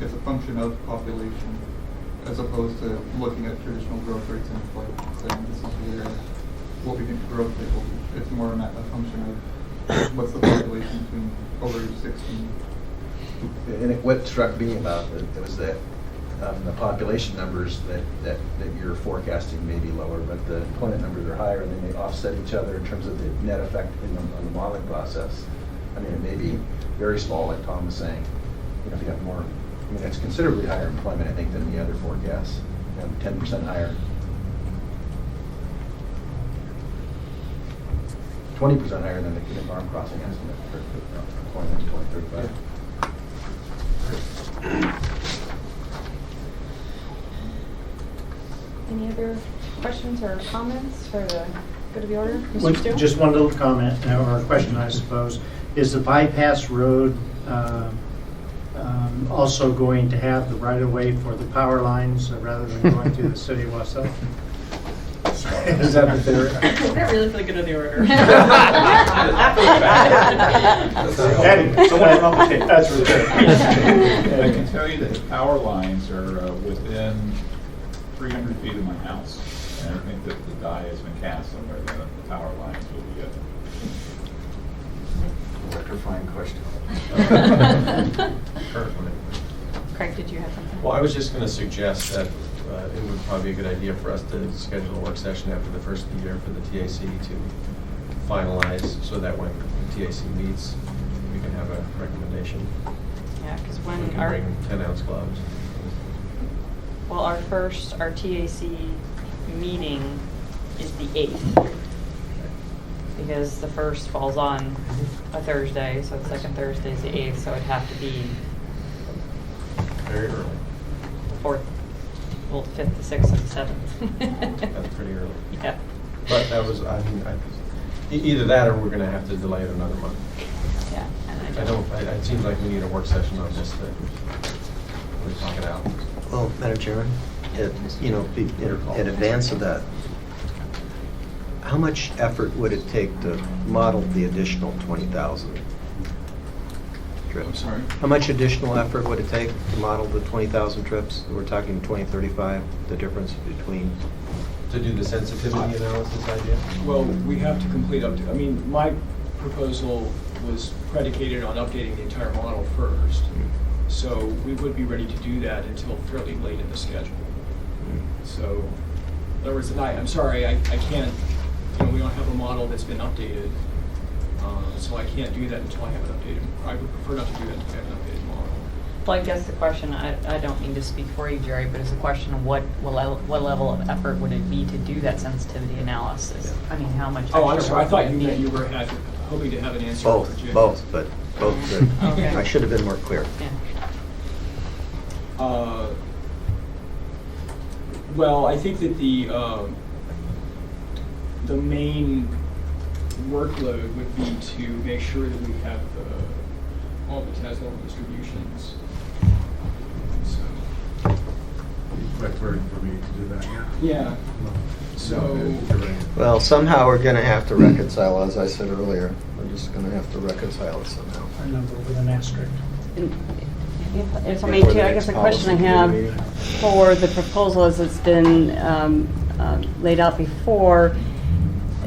it's a function of population as opposed to looking at traditional growth rates in employment, saying this is what we think the growth rate will be. It's more a function of what's the population between over 16. And what struck me about it was that the population numbers that you're forecasting may be lower, but the employment numbers are higher, and they may offset each other in terms of the net effect on the modeling process. It may be very small, like Tom was saying. If you have more, it's considerably higher employment, I think, than the other forecasts. 10% higher. 20% higher than the kindergarten crossing estimate for employment in 2035. Any other questions or comments for the good of the order? Well, Mr. Steele? just one little comment or question, I suppose. Is the bypass road also going to have the right-of-way for the power lines rather than going through the city of Wausau? Is that the theory? Is that really for the good of the order? Someone's on the tape. That's right. I can tell you that the power lines are within 300 feet of my house. And I think that the die has been cast on where the power lines will be at. Electrifying question. Craig, did you have something? Well, I was just going to suggest that it would probably be a good idea for us to schedule a work session after the first of the year for the TAC to finalize, so that when the TAC meets, we can have a recommendation. Yeah, because We when can our, bring 10-ounce gloves. well, our TAC meeting is the 8th. Because the first falls on a Thursday, so the second Thursday is the 8th, so it'd have to be Very early. the 4th, well, 5th, the 6th, and the 7th. That's pretty early. Yeah. But that was, I mean, either that or we're going to have to delay it another month. Yeah. And It seems like we need a work session on this to really talk it out. Well, Madam Chairman, in advance of that, how much effort would it take to model the additional 20,000 trips? I'm sorry? How much additional effort would it take to model the 20,000 trips? We're talking 2035, the difference between... To do the sensitivity analysis idea? Well, we have to complete my proposal was predicated on updating the entire model first. So we would be ready to do that until fairly late in the schedule. So, in other words, I'm sorry, I can't, we don't have a model that's been updated. So I can't do that until I have an updated, I would prefer not to do that until I have an updated model. Well, I guess the question, I don't mean to speak for you, Jerry, but it's a question of what level of effort would it be to do that sensitivity analysis? I mean, how much extra Oh, I'm sorry, I thought you would it meant be? you were hoping to have an answer for Jim. Both good. Okay. I should have been more clear. Yeah. Well, I think that the main workload would be to make sure that we have all the test level distributions. So. Quick word for me to do that, yeah. Yeah. So. Well, somehow we're going to have to reconcile, as I said earlier. We're just going to have to reconcile it somehow. Our number with an asterisk. If I may, too, I guess the question I have for the proposal as it's been laid out before,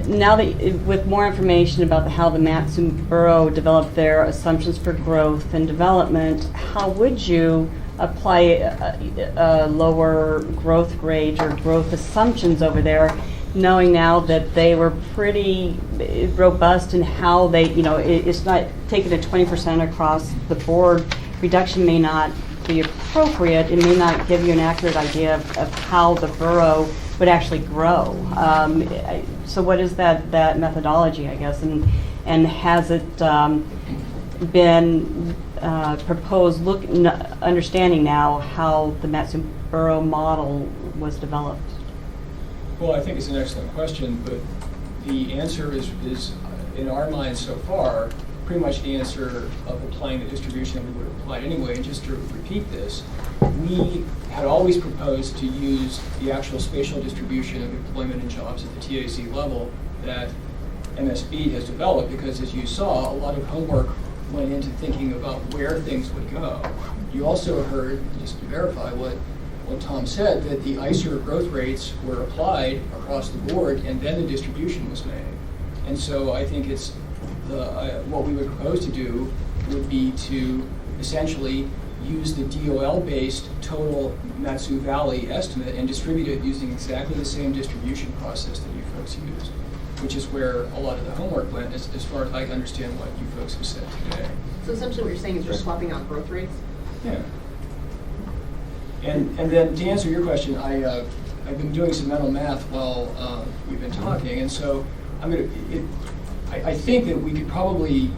now that with more information about how the Matson Borough developed their assumptions for growth and development, how would you apply a lower growth rate or growth assumptions over there, knowing now that they were pretty robust in how they, it's not taking a 20% across the board. Reduction may not be appropriate. It may not give you an accurate idea of how the borough would actually grow. So what is that methodology, I guess, and has it been proposed, understanding now how the Matson Borough model was developed? Well, I think it's an excellent question, but the answer is in our minds so far, pretty much the answer of applying the distribution that we would have applied anyway. And just to repeat this, we had always proposed to use the actual spatial distribution of employment and jobs at the TAC level that MSB has developed, because as you saw, a lot of homework went into thinking about where things would go. You also heard, just to verify what Tom said, that the ICER growth rates were applied across the board and then the distribution was made. And so I think it's what we would propose to do would be to essentially use the DOL-based total Matsu Valley estimate and distribute it using exactly the same distribution process that you folks used, which is where a lot of the homework went, as far as I understand what you folks have said today. So essentially what you're saying is you're swapping out growth rates? Yeah. And then to answer your question, I've been doing some mental math while we've been talking, and so I think that we could probably,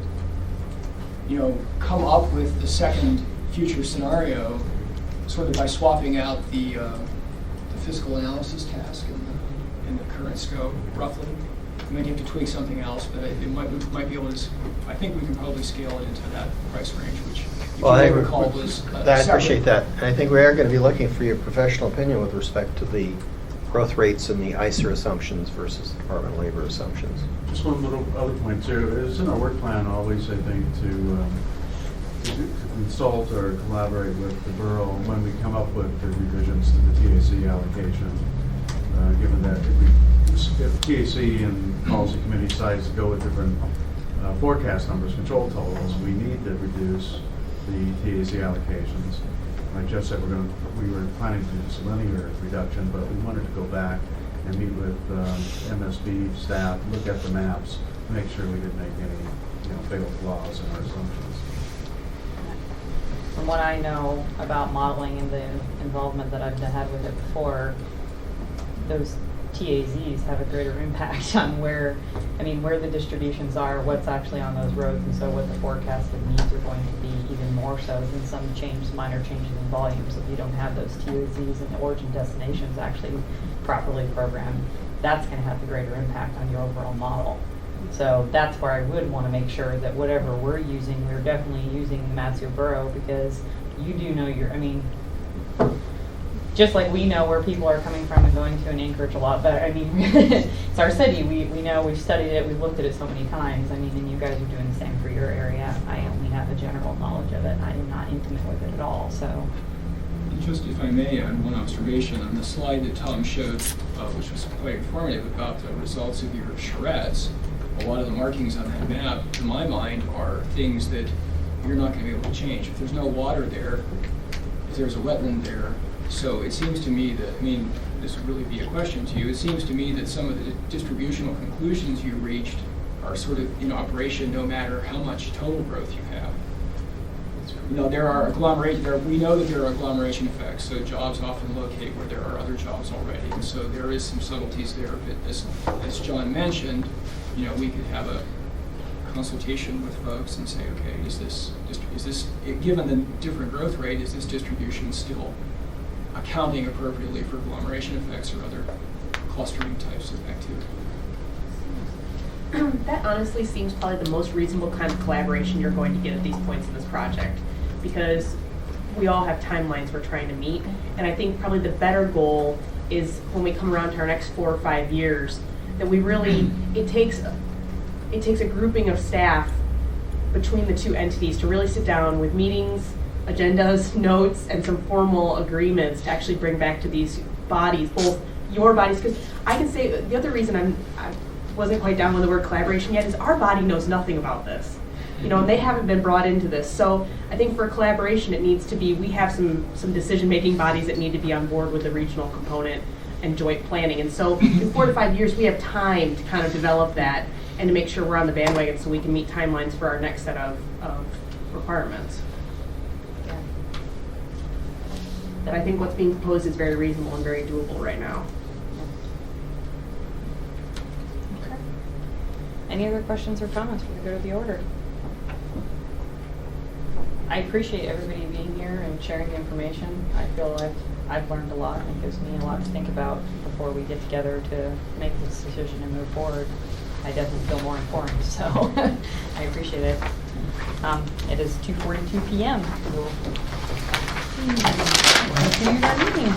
come up with the second future scenario sort of by swapping out the fiscal analysis task that scope, roughly. We might have to tweak something else, but we might be able to, I think we can probably scale it into that price range, which, if Well, you may recall, was I appreciate that. And I think we are going to be looking for your professional opinion with respect to the growth rates and the ICER assumptions versus Department of Labor assumptions. Just one little other point too. It's in our work plan always, I think, to consult or collaborate with the borough when we come up with the revisions to the TAC allocation. Given that if TAC and policy committee decides to go with different forecast numbers, control totals, we need to reduce the TAC allocations. Like Jeff said, we were planning to do this linear reduction, but we wanted to go back and meet with MSB staff, look at the maps, make sure we didn't make any fatal flaws in our assumptions. From what I know about modeling and the involvement that I've had with it before, those TAZs have a greater impact on where the distributions are, what's actually on those roads, and so what the forecasted needs are going to be, even more so than some minor changes in volumes. If you don't have those TAZs and the origin destinations actually properly programmed, that's going to have the greater impact on your overall model. So that's where I would want to make sure that whatever we're using, we're definitely using the Matsu Borough, because you do know just like we know where people are coming from and going to in Anchorage a lot better. It's our city. We know, we've studied it, we've looked at it so many times. And you guys are doing the same for your area. I only have a general knowledge of it. I am not intimate with it at all, so. And just if I may add one observation on the slide that Tom showed, which was quite informative about the results of your charrettes. A lot of the markings on that map, to my mind, are things that you're not going to be able to change. If there's no water there, if there's a wetland there, so it seems to me that, this would really be a question to you, it seems to me that some of the distributional conclusions you reached are sort of in operation no matter how much total growth you have. There are we know that there are agglomeration effects, so jobs often locate where there are other jobs already, and so there is some subtleties there. But as John mentioned, we could have a consultation with folks and say, okay, is this given the different growth rate, is this distribution still accounting appropriately for agglomeration effects or other clustering types of activity? That honestly seems probably the most reasonable kind of collaboration you're going to get at these points in this project, because we all have timelines we're trying to meet, and I think probably the better goal is when we come around to our next 4 or 5 years, that we really, it takes a grouping of staff between the two entities to really sit down with meetings, agendas, notes, and some formal agreements to actually bring back to these bodies, both your bodies, because I can say the other reason I wasn't quite down with the word collaboration yet is our body knows nothing about this, and they haven't been brought into this. So I think for collaboration, it needs to be, we have some decision-making bodies that need to be on board with the regional component and joint planning. And so in 4 to 5 years, we have time to kind of develop that and to make sure we're on the bandwagon so we can meet timelines for our next set of requirements. But I think what's being proposed is very reasonable and very doable right now. Okay. Any other questions or comments before we go to the order? I appreciate everybody being here and sharing the information. I feel like I've learned a lot, and it gives me a lot to think about before we get together to make this decision and move forward. I definitely feel more informed, so I appreciate it. It is 2:42 p.m. We'll continue our meeting.